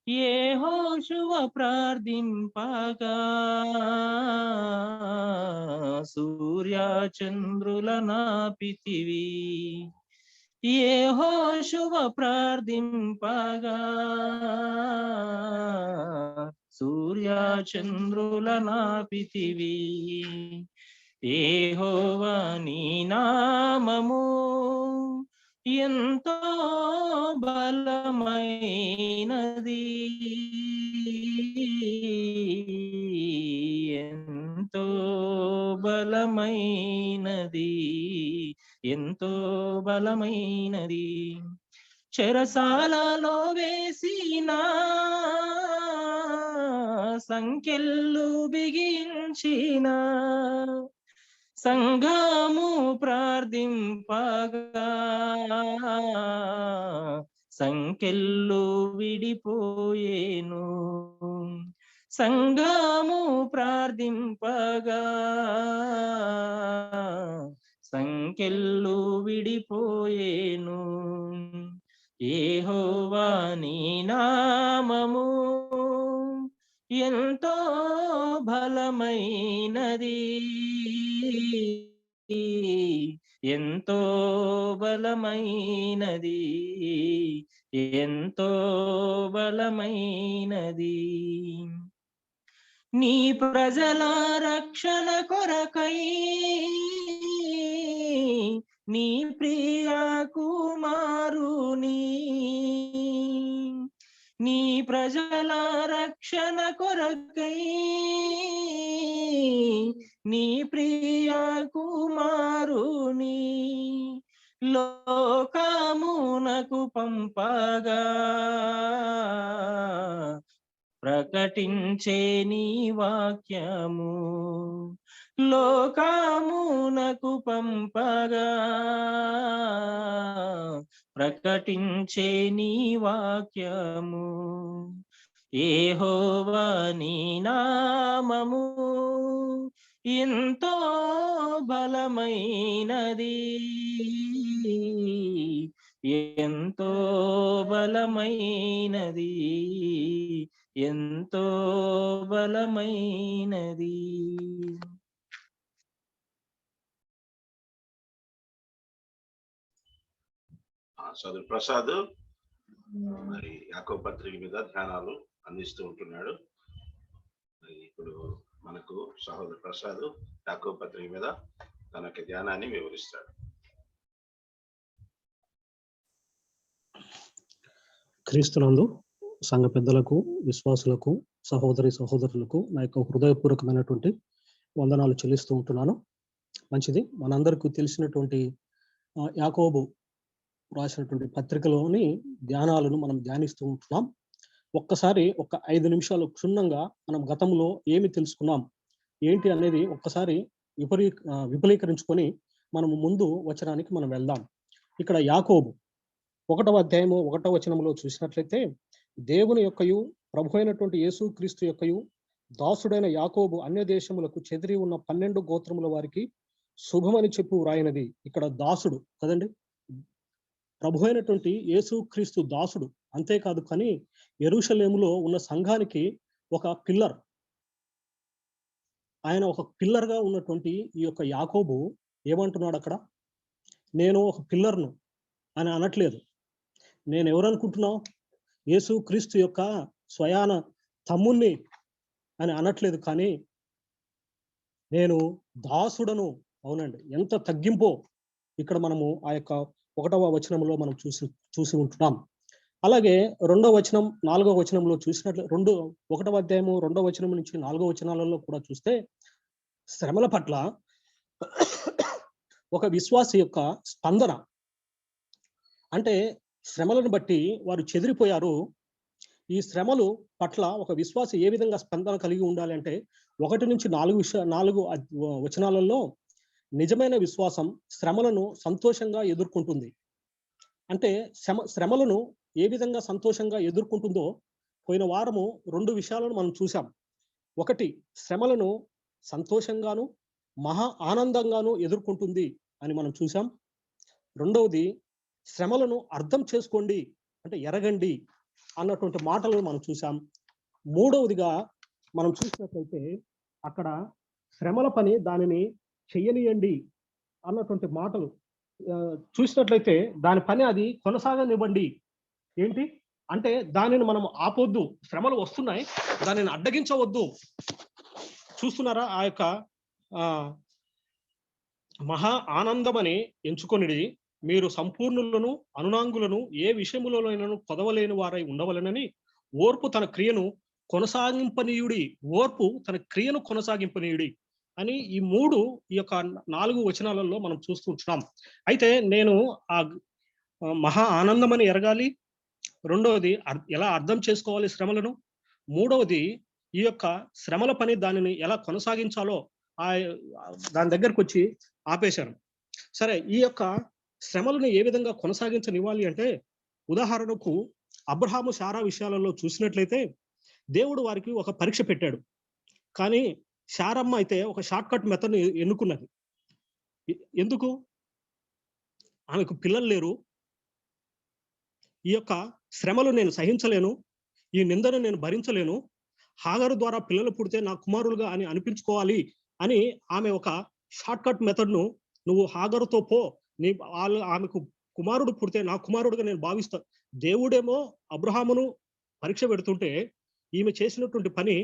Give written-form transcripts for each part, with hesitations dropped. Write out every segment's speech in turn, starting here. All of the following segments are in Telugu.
యెహోషువ ప్రార్థింపగా సూర్యచంద్రుల నాపితివి. యెహోషువ ప్రార్థింపగా సూర్యచంద్రుల నాపితివి. యెహోవా నీ నామము ఎంతో బలమైనది, ఎంతో బలమైనది, ఎంతో బలమైనది. చెరసాలలో వేసిన సంకెళ్ళు బిగించిన సంఘము ప్రార్థింపగా సంకెళ్ళు విడిపోయేను. సంఘము ప్రార్థింపగా సంకెళ్ళు విడిపోయేను. యెహోవా నీ నామము ఎంతో బలమైనది, ఎంతో బలమైనది, ఎంతో బలమైనది. నీ ప్రజల రక్షణ కొరకై నీ ప్రియ కుమారుని, నీ ప్రజల రక్షణ కొరకై నీ ప్రియ కుమారుని లోకమునకు పంపగా ప్రకటించే నీ వాక్యము. లోకమునకు పంపగా ప్రకటించే నీ వాక్యము. యెహోవా నీ నామము ఎంతో బలమైనది, ఎంతో బలమైనది, ఎంతో బలమైనది. సోదరు ప్రసాద్ మరి యాకోబు పత్రిక మీద ధ్యానాలు అందిస్తూ ఉంటున్నాడు. మరి ఇప్పుడు మనకు సహోదరు ప్రసాద్ యాకోబు పత్రిక మీద తనకి ధ్యానాన్ని వివరిస్తాడు. క్రీస్తునందు సంఘ పెద్దలకు, విశ్వాసులకు, సహోదరి సహోదరులకు నా యొక్క హృదయపూర్వకమైనటువంటి వందనాలు చెల్లిస్తూ ఉంటున్నాను. మంచిది, మనందరికీ తెలిసినటువంటి యాకోబు రాసినటువంటి పత్రికలోని ధ్యానాలను మనం ధ్యానిస్తూ ఉంటున్నాం. ఒక్కసారి ఒక 5 నిమిషాలు క్షుణ్ణంగా మనం గతంలో ఏమి తెలుసుకున్నాం ఏంటి అనేది ఒక్కసారి విపులీకరించుకొని మనము ముందు వచనానికి మనం వెళ్దాం. ఇక్కడ యాకోబు 1వ అధ్యాయము 1వ వచనంలో చూసినట్లయితే, దేవుని యొక్కయు ప్రభు అయినటువంటి యేసు క్రీస్తు యొక్కయు దాసుడైన యాకోబు అన్య దేశములకు చెదిరి ఉన్న 12 గోత్రముల వారికి శుభమని చెప్పు వ్రాయినది. ఇక్కడ దాసుడు కదండి, ప్రభు అయినటువంటి యేసు క్రీస్తు దాసుడు. అంతేకాదు కానీ యెరూషలేములో ఉన్న సంఘానికి ఒక పిల్లర్, ఆయన ఒక పిల్లర్ గా ఉన్నటువంటి ఈ యొక్క యాకోబు ఏమంటున్నాడు అక్కడ, నేను ఒక పిల్లర్ను అని అనట్లేదు. నేను ఎవరనుకుంటున్నావు, యేసు క్రీస్తు యొక్క స్వయాన తమ్ముణ్ణి అని అనట్లేదు, కానీ నేను దాసుడను. అవునండి, ఎంత తగ్గింపో ఇక్కడ మనము ఆ యొక్క 1వ వచనంలో మనం చూసి ఉంటున్నాం. అలాగే 2వ వచనం 4వ వచనంలో చూసినట్లు 1వ అధ్యాయము 2వ వచనం నుంచి 4వ వచనాలలో కూడా చూస్తే శ్రమల పట్ల ఒక విశ్వాసి యొక్క స్పందన, అంటే శ్రమలను బట్టి వారు చెదిరిపోయారు. ఈ శ్రమలు పట్ల ఒక విశ్వాసి ఏ విధంగా స్పందన కలిగి ఉండాలి అంటే 1 నుంచి 4 వచనాలలో నిజమైన విశ్వాసం శ్రమలను సంతోషంగా ఎదుర్కొంటుంది. అంటే శ్రమలను ఏ విధంగా సంతోషంగా ఎదుర్కొంటుందో పోయిన వారము 2 విషయాలను మనం చూసాం. ఒకటి, శ్రమలను సంతోషంగాను మహా ఆనందంగాను ఎదుర్కొంటుంది అని మనం చూసాం. రెండవది, శ్రమలను అర్థం చేసుకోండి అంటే ఎరగండి అన్నటువంటి మాటలు మనం చూసాం. మూడవదిగా మనం చూసినట్లయితే అక్కడ శ్రమల పని దానిని చెయ్యనియండి అన్నటువంటి మాటలు చూసినట్లయితే దాని పని అది కొనసాగనివ్వండి. ఏంటి అంటే దానిని మనం ఆపొద్దు. శ్రమలు వస్తున్నాయి, దానిని అడ్డగించవద్దు. చూస్తున్నారా? ఆ యొక్క మహా ఆనందమని ఎంచుకొనిడి మీరు సంపూర్ణులను అనునాంగులను ఏ విషయములోనైనా కొదవలేని వారై ఉండవలెనని ఓర్పు తన క్రియను కొనసాగింపనీయుడి. ఓర్పు తన క్రియను కొనసాగింపనీయుడి అని ఈ యొక్క 4 వచనాలలో మనం చూస్తూ ఉంటున్నాం. అయితే నేను ఆ మహా ఆనందమని ఎరగాలి. రెండవది ఎలా అర్థం చేసుకోవాలి శ్రమలను. మూడవది ఈ యొక్క శ్రమల పని దానిని ఎలా కొనసాగించాలో దాని దగ్గరకు వచ్చి ఆపేశాను. సరే, ఈ యొక్క శ్రమలను ఏ విధంగా కొనసాగించనివ్వాలి అంటే, ఉదాహరణకు అబ్రహాము శారా విషయాలలో చూసినట్లయితే దేవుడు వారికి ఒక పరీక్ష పెట్టాడు. కానీ శారమ్మ అయితే ఒక షార్ట్ కట్ మెథడ్ ఎన్నుకున్నది. ఎందుకు? ఆమెకు పిల్లలు లేరు. ఈ యొక్క శ్రమలు నేను సహించలేను, ఈ నిందను నేను భరించలేను, హాగరు ద్వారా పిల్లలు పుడితే నా కుమారులుగా అని అనిపించుకోవాలి అని ఆమె ఒక షార్ట్ కట్ మెథడ్ ను, నువ్వు హాగరుతో పో, ఆమెకు కుమారుడు పుడితే నా కుమారుడుగా నేను భావిస్తా. దేవుడేమో అబ్రహామును పరీక్ష పెడుతుంటే ఈమె చేసినటువంటి పని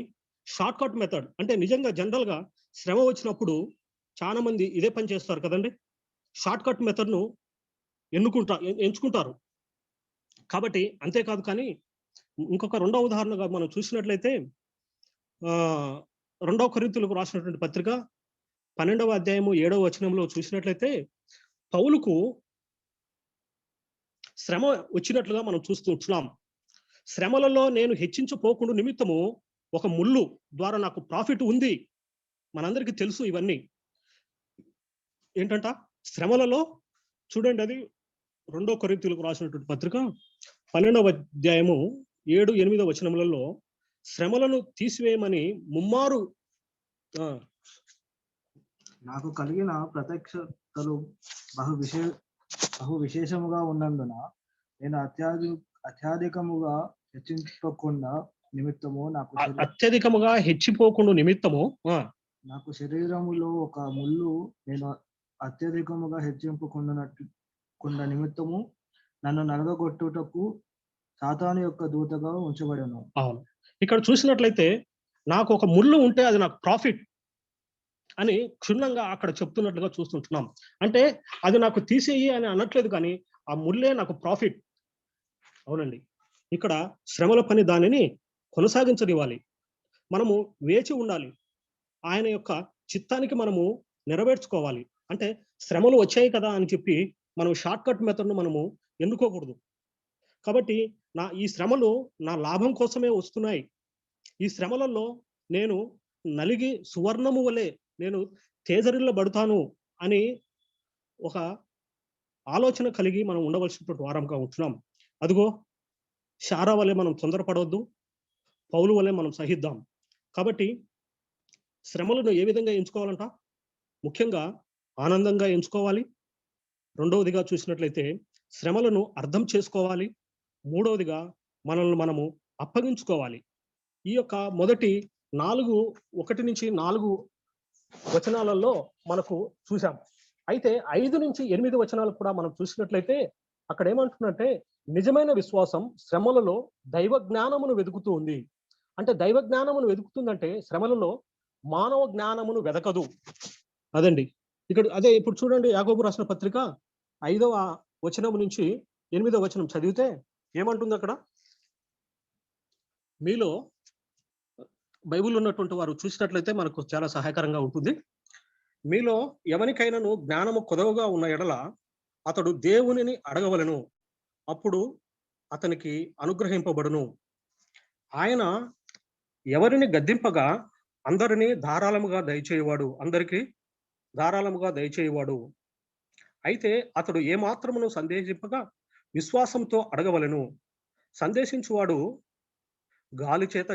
షార్ట్ కట్ మెథడ్. అంటే నిజంగా జనరల్ గా శ్రమ వచ్చినప్పుడు చాలా మంది ఇదే పని చేస్తారు కదండి, షార్ట్ కట్ మెథడ్ ను ఎంచుకుంటారు. కాబట్టి అంతేకాదు. కానీ ఇంకొక రెండవ ఉదాహరణగా మనం చూసినట్లయితే 2 కొరింథీయులకు రాసినటువంటి పత్రిక 12వ అధ్యాయము 7వ వచనంలో చూసినట్లయితే పౌలుకు శ్రమ వచ్చినట్లుగా మనం చూస్తూ ఉంటున్నాం. శ్రమలలో నేను హెచ్చించపోకుండా నిమిత్తము ఒక ముళ్ళు ద్వారా నాకు ప్రాఫిట్ ఉంది. మనందరికీ తెలుసు ఇవన్నీ. ఏంటంట శ్రమలలో చూడండి, అది 2 కొరింథీయులకు రాసినటువంటి పత్రిక 12వ అధ్యాయము 7, 8 వచనములలో శ్రమలను తీసివేయమని ముమ్మారు నాకు కలిగిన ప్రత్యక్షతలు బహు విశేషముగా ఉన్నందున నేను అత్యధికముగా హెచ్చింపకుండా నిమిత్తము నాకు శరీరములో ఒక ముళ్ళు నేను అత్యధికముగా హెచ్చింపకుండా నిమిత్తము నన్ను నలగగొట్టుటకు సాతాను యొక్క దూతగా ఉంచబడను. అవును, ఇక్కడ చూసినట్లయితే నాకు ఒక ముళ్ళు ఉంటే అది నాకు ప్రాఫిట్ అని క్షుణ్ణంగా అక్కడ చెప్తున్నట్లుగా చూస్తుంటున్నాం. అంటే అది నాకు తీసేయి అని అనట్లేదు, కానీ ఆ ముళ్ళే నాకు ప్రాఫిట్. అవునండి, ఇక్కడ శ్రమల పని దానిని కొనసాగించనివ్వాలి. మనము వేచి ఉండాలి. ఆయన యొక్క చిత్తానికి మనము నెరవేర్చుకోవాలి. అంటే శ్రమలు వచ్చాయి కదా అని చెప్పి మనం షార్ట్ కట్ మెథడ్ను మనము ఎన్నుకోకూడదు. కాబట్టి ఈ శ్రమలు నా లాభం కోసమే వస్తున్నాయి. ఈ శ్రమలలో నేను నలిగి సువర్ణము వలె నేను తేజరిల్లబడతాను అని ఒక ఆలోచన కలిగి మనం ఉండవలసినటువంటి వారంగా ఉంటున్నాం. అదిగో శారా వలె మనం తొందరపడవద్దు, పౌలు వలె మనం సహిద్దాం. కాబట్టి శ్రమలను ఏ విధంగా ఎంచుకోవాలంట? ముఖ్యంగా ఆనందంగా ఎంచుకోవాలి. రెండవదిగా చూసినట్లయితే శ్రమలను అర్థం చేసుకోవాలి. మూడవదిగా మనల్ని మనము అప్పగించుకోవాలి. ఈ యొక్క మొదటి 1 నుంచి 4 వచనాలలో మనకు చూసాం. అయితే 5 నుంచి 8 వచనాలు కూడా మనం చూసినట్లయితే అక్కడ ఏమంటున్నట్టే, నిజమైన విశ్వాసం శ్రమలలో దైవ జ్ఞానమును వెతుకుతూ ఉంది. అంటే దైవ జ్ఞానమును వెతుకుతుందంటే శ్రమలలో మానవ జ్ఞానమును వెతకదు. అదండి ఇక్కడ అదే. ఇప్పుడు చూడండి, యాకోబు రాసిన పత్రిక 5వ వచనం నుంచి 8వ వచనం చదివితే ఏమంటుంది అక్కడ? మీలో బైబిల్ ఉన్నటువంటి వారు చూసినట్లయితే మనకు చాలా సహాయకరంగా ఉంటుంది. మీలో ఎవరికైనాను జ్ఞానము కొదవగా ఉన్న ఎడల అతడు దేవునిని అడగవలెను, అప్పుడు అతనికి అనుగ్రహింపబడును. ఆయన ఎవరిని గద్దింపగా అందరినీ ధారాళముగా దయచేయవాడు. అయితే అతడు ఏమాత్రమును సందేహింపగా విశ్వాసంతో అడగవలెను. సందేశించువాడు గాలి చేత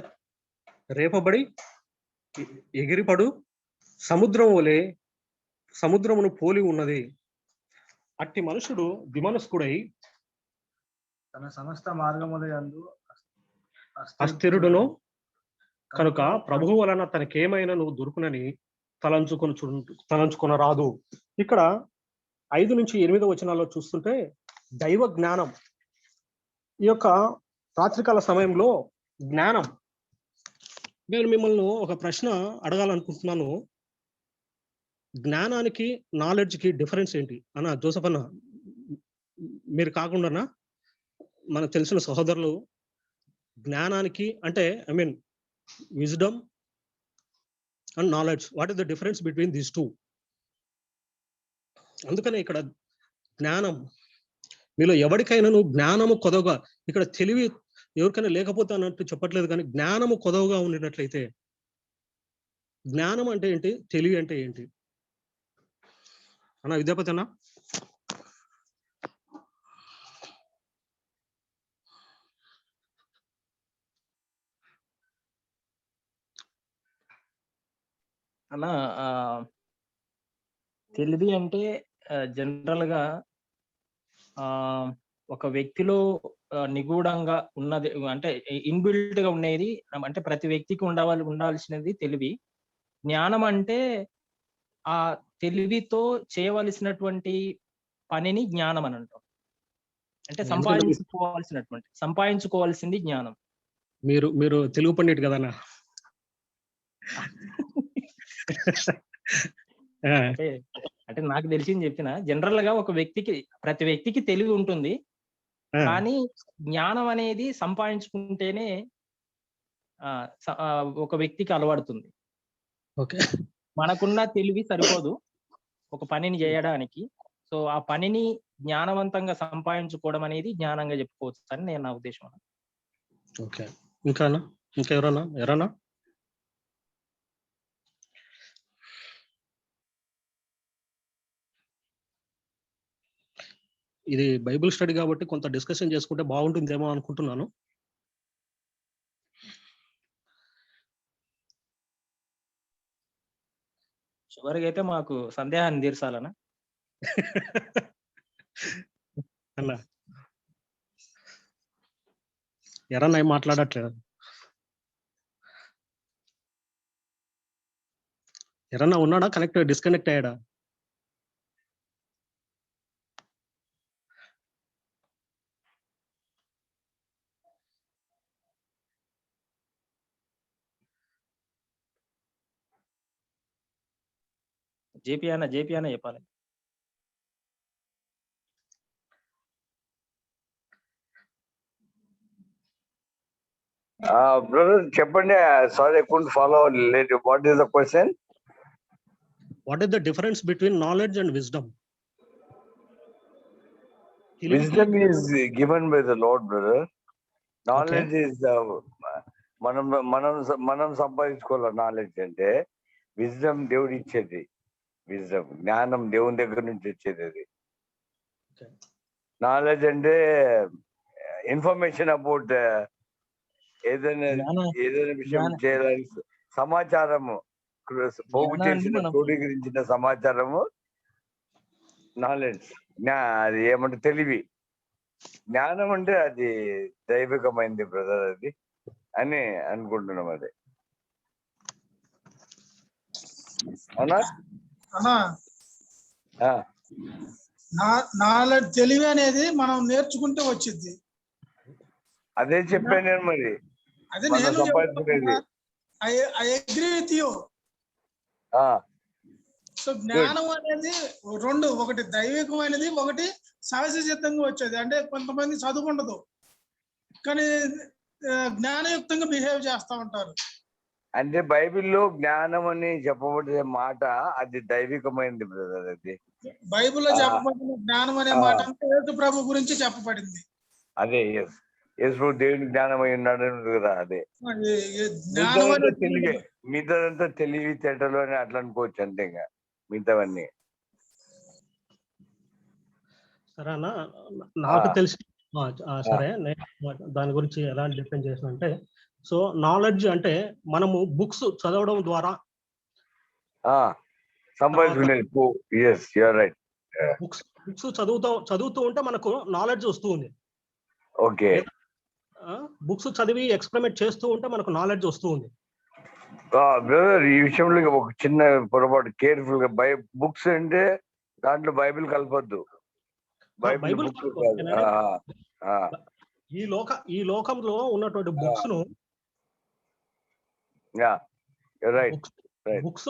రేపబడి ఎగిరిపడు సముద్రమును పోలి ఉన్నది. అట్టి మనుషుడు దిమనస్కుడై తన సమస్త మార్గముల యందు అస్థిరుడును కనుక ప్రభువు వలన తనకేమైనను దొరుకునని తలంచుకొని రాదు. ఇక్కడ 5-8 వచనాల్లో చూస్తుంటే దైవ జ్ఞానం, ఈ యొక్క రాత్రికాల సమయంలో జ్ఞానం. నేను మిమ్మల్ని ఒక ప్రశ్న అడగాలనుకుంటున్నాను. జ్ఞానానికి నాలెడ్జ్కి డిఫరెన్స్ ఏంటి అన్న? జోసఫ్ అన్న, మీరు కాకుండా మనకు తెలిసిన సహోదరులు జ్ఞానానికి అంటే wisdom and knowledge, what is the difference between these two? అందుకనే ఇక్కడ జ్ఞానం మీలో ఎవరికైనా జ్ఞానము కొదవగా, ఇక్కడ తెలివి ఎవరికైనా లేకపోతే అన్నట్టు చెప్పట్లేదు, కానీ జ్ఞానము కొదవగా ఉండినట్లయితే, జ్ఞానం అంటే ఏంటి, తెలివి అంటే ఏంటి అన్న? విద్యాపతి అన్న. అలా తెలివి అంటే జనరల్ గా ఒక వ్యక్తిలో నిగూఢంగా ఉన్నది, అంటే ఇన్బిల్ట్ గా ఉండేది, అంటే ప్రతి వ్యక్తికి ఉండాల్సినది తెలివి. జ్ఞానం అంటే ఆ తెలివితో చేయవలసినటువంటి పనిని జ్ఞానం అని అంటాం. అంటే సంపాదించుకోవాల్సింది జ్ఞానం. మీరు తెలుగు పండిట్ కదన్నా. అంటే నాకు తెలిసింది చెప్పిన. జనరల్ గా ఒక వ్యక్తికి, ప్రతి వ్యక్తికి తెలివి ఉంటుంది, కానీ జ్ఞానం అనేది సంపాదించుకుంటేనే ఒక వ్యక్తికి అలవడుతుంది. మనకున్న తెలివి సరిపోదు ఒక పనిని చేయడానికి. సో ఆ పనిని జ్ఞానవంతంగా సంపాదించుకోవడం అనేది జ్ఞానంగా చెప్పుకోవచ్చు అని నేను నా ఉద్దేశం. ఓకే, ఇంకెవరన్నా? ఇది బైబిల్ స్టడీ కాబట్టి కొంత డిస్కషన్ చేసుకుంటే బాగుంటుందేమో అనుకుంటున్నాను. చివరికి అయితే మాకు సందేహాన్ని తీర్చాలనా అన్నా? ఎవరన్నా ఏం మాట్లాడట్లేదు? ఎవరన్నా ఉన్నాడా? డిస్కనెక్ట్ అయ్యాడా? జేపీ అన్న చెప్పాలి. Brother, చెప్పండి. Sorry, I couldn't follow later. What is the question? What is the difference between knowledge and wisdom? Wisdom is given by the Lord, brother. Knowledge is మనం సంపాదించుకోవాలి. నాలెడ్జ్ అంటే విజ్డమ్ దేవుడు ఇచ్చేది. విజ్డమ్ జ్ఞానం దేవుని దగ్గర నుంచి వచ్చేది. అది నాలెడ్జ్ అంటే ఇన్ఫర్మేషన్ అబౌట్ ఏదైనా విషయం చేయడానికి సమాచారము, పోగు చేసిన క్రోడీకరించిన సమాచారము నాలెడ్జ్. అది ఏమంటే తెలివి. జ్ఞానం అంటే అది దైవికమైంది బ్రదర్, అది అని అనుకుంటున్నాం. అది అవునా? నాలెడ్జ్, తెలివి అనేది మనం నేర్చుకుంటే వచ్చింది. అదే చెప్పాను నేను. మరి అదే నేను I agree with you. So జ్ఞానం అనేది రెండు, ఒకటి దైవికమైనది, ఒకటి సహజసిద్ధంగా వచ్చేది. అంటే కొంతమంది చదువు ఉండదు కానీ జ్ఞానయుక్తంగా బిహేవ్ చేస్తూ ఉంటారు. అంటే బైబిల్లో జ్ఞానం అని చెప్పబడే మాట అది దైవికమైనది బ్రదర్. అది బైబిల్లో చెప్పబడిన జ్ఞానం అనే మాట అంటే యేసు ప్రభు గురించి చెప్పబడింది. అదే యేసు దేవుని జ్ఞానమై ఉన్నాడు కదా. అదే తెలివి. మిగతాదంతా తెలివి తేటలు అని అట్లా అనుకోవచ్చు అంతే. ఇంకా మిగతావన్నీ సరేనా? నాకు తెలిసి సరే, దాని గురించి ఎలా డిఫైన్ చేసిన అంటే, సో నాలెడ్జ్ అంటే మనము బుక్స్ చదవడం ద్వారా సంపాదించుకునేది. బుక్స్ చదువుతూ ఉంటే మనకు నాలెడ్జ్ వస్తుంది. ఓకే. బుక్స్ చదివి ఎక్స్పెరిమెంట్ చేస్తూ ఉంటే మనకు నాలెడ్జ్ వస్తూ ఉంది. బ్రదర్, ఈ విషయంలో ఒక చిన్న పొరపాటు, కేర్ఫుల్ గా బుక్స్ అంటే దాంట్లో బైబిల్ కలపొద్దు. బైబిల్ బుక్స్ కాదు. ఈ లోకంలో ఉన్నటువంటి బుక్స్ ను బుక్స్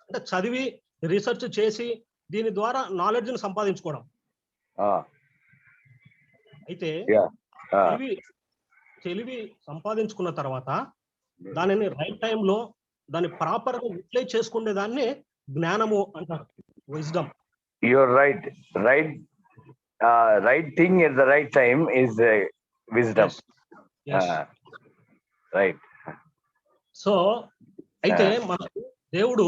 అంటే చదివి రీసెర్చ్ చేసి దీని ద్వారా నాలెడ్జ్ ని సంపాదించుకోవడం. అయితే తెలివి సంపాదించుకున్న తర్వాత దానిని రైట్ టైంలో దాన్ని ప్రాపర్ గా యూటిలైజ్ చేసుకునే దాన్ని జ్ఞానము అంటారు, wisdom. Your right thing at the right time is wisdom. Right. So అయితే మనకు దేవుడు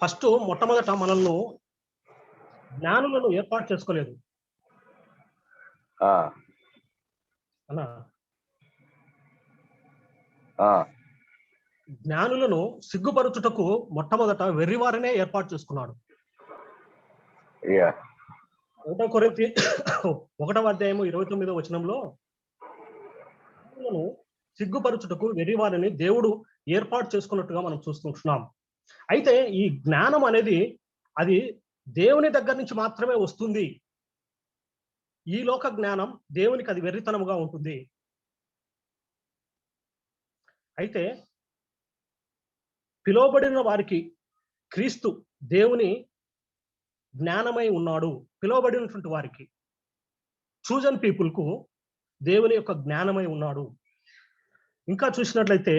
ఫస్ట్ మొట్టమొదట మనల్ని జ్ఞానులను ఏర్పాటు చేసుకోలేదు అన్నా. జ్ఞానులను సిగ్గుపరచుటకు మొట్టమొదట వెర్రివారినే ఏర్పాటు చేసుకున్నాడు. 1 కొరింథీ 1వ అధ్యాయము 29వ వచనంలో సిగ్గుపరచుటకు వెర్రివారిని దేవుడు ఏర్పాటు చేసుకున్నట్టుగా మనం చూస్తుంటున్నాం. అయితే ఈ జ్ఞానం అనేది అది దేవుని దగ్గర నుంచి మాత్రమే వస్తుంది. ఈ లోక జ్ఞానం దేవునికి అది వెర్రితనముగా ఉంటుంది. అయితే పిలువబడిన వారికి క్రీస్తు దేవుని జ్ఞానమై ఉన్నాడు. పిలువబడినటువంటి వారికి, చూజన్ పీపుల్ కు దేవుని యొక్క జ్ఞానమై ఉన్నాడు. ఇంకా చూసినట్లయితే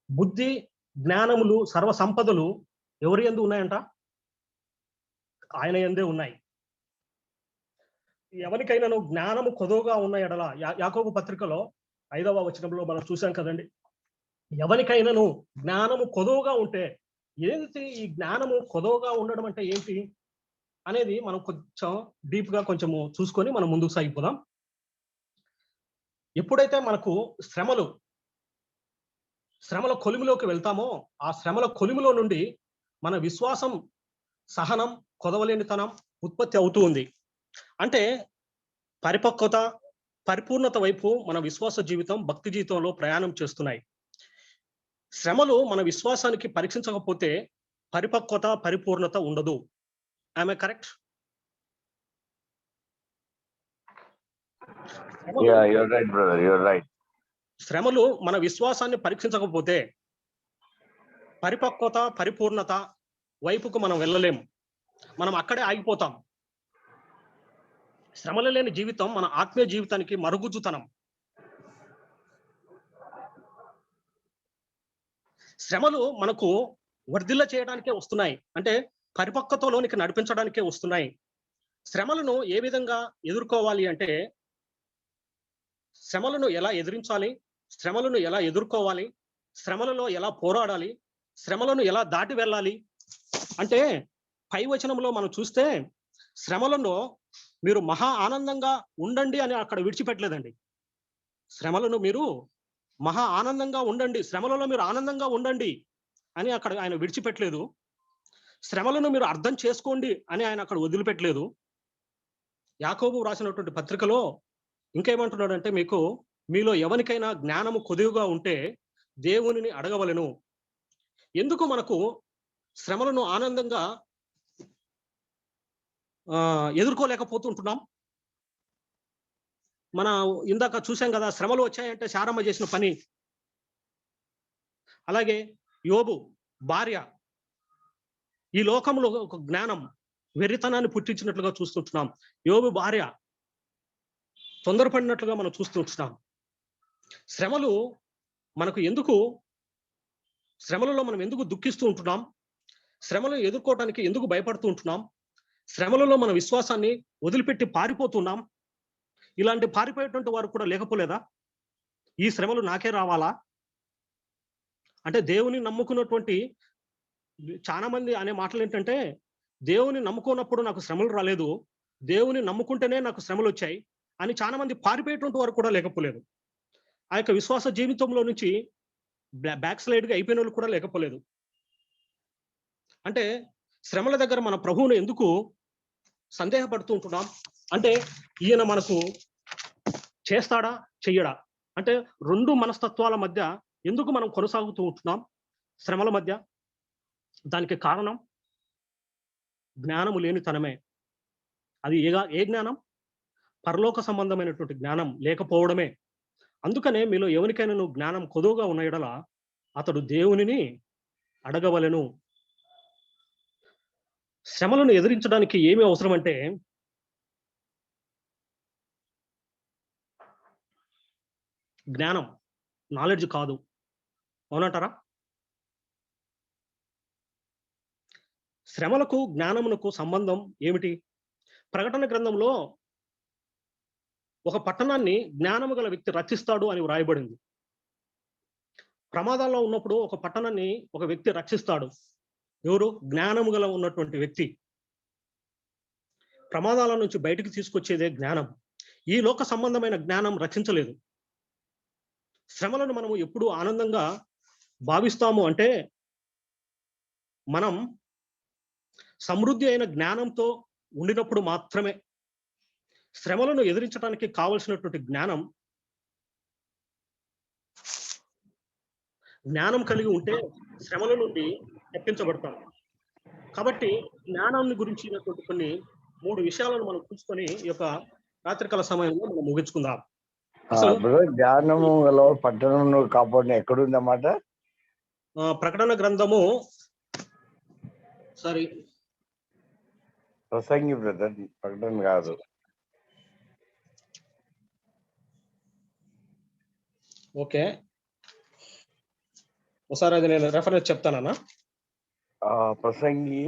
బుద్ధి, జ్ఞానములు, సర్వ సంపదలు ఎవరి యందు ఉన్నాయంట? ఆయన యందే ఉన్నాయి. ఎవరికైనాను జ్ఞానము కొదువుగా ఉన్న ఎడల, యాకోబు పత్రికలో 5వ వచనంలో మనం చూసాం కదండి, ఎవరికైనాను జ్ఞానము కొదువుగా ఉంటే, ఏంటి ఈ జ్ఞానము కొదువుగా ఉండడం అంటే ఏంటి అనేది మనం కొంచెం డీప్ గా కొంచెము చూసుకొని మనం ముందుకు సాగిపోదాం. ఎప్పుడైతే మనకు శ్రమల కొలిమిలోకి వెళ్తామో, ఆ శ్రమల కొలిమిలో నుండి మన విశ్వాసం, సహనం, కొదవలేనితనం ఉత్పత్తి అవుతూ ఉంది. అంటే పరిపక్వత, పరిపూర్ణత వైపు మన విశ్వాస జీవితం, భక్తి జీవితంలో ప్రయాణం చేస్తున్నాయి. శ్రమలు మన విశ్వాసానికి పరీక్షించకపోతే పరిపక్వత, పరిపూర్ణత ఉండదు. ఆమె కరెక్ట్? శ్రమలు మన విశ్వాసాన్ని పరీక్షించకపోతే పరిపక్వత, పరిపూర్ణత వైపుకు మనం వెళ్ళలేము. మనం అక్కడే ఆగిపోతాం. శ్రమలు లేని జీవితం మన ఆత్మీయ జీవితానికి మరుగుజ్జుతనం. శ్రమలు మనకు వర్ధిల్ల చేయడానికే వస్తున్నాయి, అంటే పరిపక్వతలోనికి నడిపించడానికే వస్తున్నాయి. శ్రమలను ఏ విధంగా ఎదుర్కోవాలి అంటే, శ్రమలను ఎలా ఎదిరించాలి, శ్రమలను ఎలా ఎదుర్కోవాలి, శ్రమలలో ఎలా పోరాడాలి, శ్రమలను ఎలా దాటి వెళ్ళాలి అంటే, పై వచనంలో మనం చూస్తే శ్రమలలో మీరు మహా ఆనందంగా ఉండండి అని అక్కడ విడిచిపెట్టలేదండి. శ్రమలను మీరు మహా ఆనందంగా ఉండండి, శ్రమలలో మీరు ఆనందంగా ఉండండి అని అక్కడ ఆయన విడిచిపెట్టలేదు. శ్రమలను మీరు అర్థం చేసుకోండి అని ఆయన అక్కడ వదిలిపెట్టలేదు. యాకోబు రాసినటువంటి పత్రికలో ఇంకేమంటున్నాడంటే, మీలో ఎవరికైనా జ్ఞానము కొదువుగా ఉంటే దేవునిని అడగవలెను. ఎందుకు మనకు శ్రమలను ఆనందంగా ఎదుర్కోలేకపోతుంటున్నాం? మన ఇందాక చూసాం కదా, శ్రమలు వచ్చాయంటే శారమ్మ చేసిన పని. అలాగే యోబు భార్య ఈ లోకంలో ఒక జ్ఞానం, వెర్రితనాన్ని పుట్టించినట్లుగా చూస్తుంటున్నాం. యోబు భార్య తొందరపడినట్లుగా మనం చూస్తుంటున్నాం. శ్రమలు మనకు ఎందుకు, శ్రమలలో మనం ఎందుకు దుఃఖిస్తూ ఉంటున్నాం? శ్రమలను ఎదుర్కోవడానికి ఎందుకు భయపడుతూ ఉంటున్నాం? శ్రమలలో మన విశ్వాసాన్ని వదిలిపెట్టి పారిపోతున్నాం. ఇలాంటి పారిపోయేటువంటి వారు కూడా లేకపోలేదా? ఈ శ్రమలు నాకే రావాలా అంటే, దేవుని నమ్ముకున్నటువంటి చాలా మంది అనే మాటలు ఏంటంటే, దేవుని నమ్ముకున్నప్పుడు నాకు శ్రమలు రాలేదు, దేవుని నమ్ముకుంటేనే నాకు శ్రమలు వచ్చాయి అని చాలా మంది పారిపోయేటువంటి వారు కూడా లేకపోలేదు. ఆ యొక్క విశ్వాస జీవితంలో నుంచి బ్యాక్ స్లైడ్ గా అయిపోయిన వాళ్ళు కూడా లేకపోలేదు. అంటే శ్రమల దగ్గర మన ప్రభువును ఎందుకు సందేహపడుతూ ఉంటున్నాం అంటే, ఈయన మనకు చేస్తాడా చెయ్యడా? అంటే రెండు మనస్తత్వాల మధ్య ఎందుకు మనం కొనసాగుతూ ఉంటున్నాం శ్రమల మధ్య? దానికి కారణం జ్ఞానము లేనితనమే. అది ఏ జ్ఞానం? పరలోక సంబంధమైనటువంటి జ్ఞానం లేకపోవడమే. అందుకనే మీలో ఎవరికైనా నువ్వు జ్ఞానం కొదువుగా ఉన్న యెడల అతడు దేవునిని అడగవలెను. శ్రమలను ఎదిరించడానికి ఏమి అవసరం అంటే జ్ఞానం, నాలెడ్జ్ కాదు. అవునంటారా? శ్రమలకు జ్ఞానమునకు సంబంధం ఏమిటి? ప్రకటన గ్రంథంలో ఒక పట్టణాన్ని జ్ఞానము గల వ్యక్తి రక్షిస్తాడు అని వ్రాయబడింది. ప్రమాదాల్లో ఉన్నప్పుడు ఒక పట్టణాన్ని ఒక వ్యక్తి రక్షిస్తాడు. ఎవరు? జ్ఞానము గల ఉన్నటువంటి వ్యక్తి. ప్రమాదాల నుంచి బయటికి తీసుకొచ్చేదే జ్ఞానం. ఈ లోక సంబంధమైన జ్ఞానం రక్షించలేదు. శ్రమలను మనము ఎప్పుడు ఆనందంగా భావిస్తాము అంటే మనం సమృద్ధి అయిన జ్ఞానంతో ఉండినప్పుడు మాత్రమే. శ్రమలను ఎదిరించడానికి కావలసినటువంటి జ్ఞానం కలిగి ఉంటే శ్రమల నుండి తప్పించబడతాం. కాబట్టి జ్ఞానాన్ని గురించినటువంటి కొన్ని 3 విషయాలను మనం చూసుకొని ఈ యొక్క రాత్రికాల సమయంలో మనం ముగించుకుందాం. జ్ఞానము గల పట్టణం కాపాడిన ఎక్కడుందన్నమాట? ప్రకటన గ్రంథము ప్రసంగి బ్రదర్, ప్రకటన కాదు. ఓకే, ఒకసారి అది నేను రెఫరెన్స్ చెప్తానన్నా. ప్రసంగి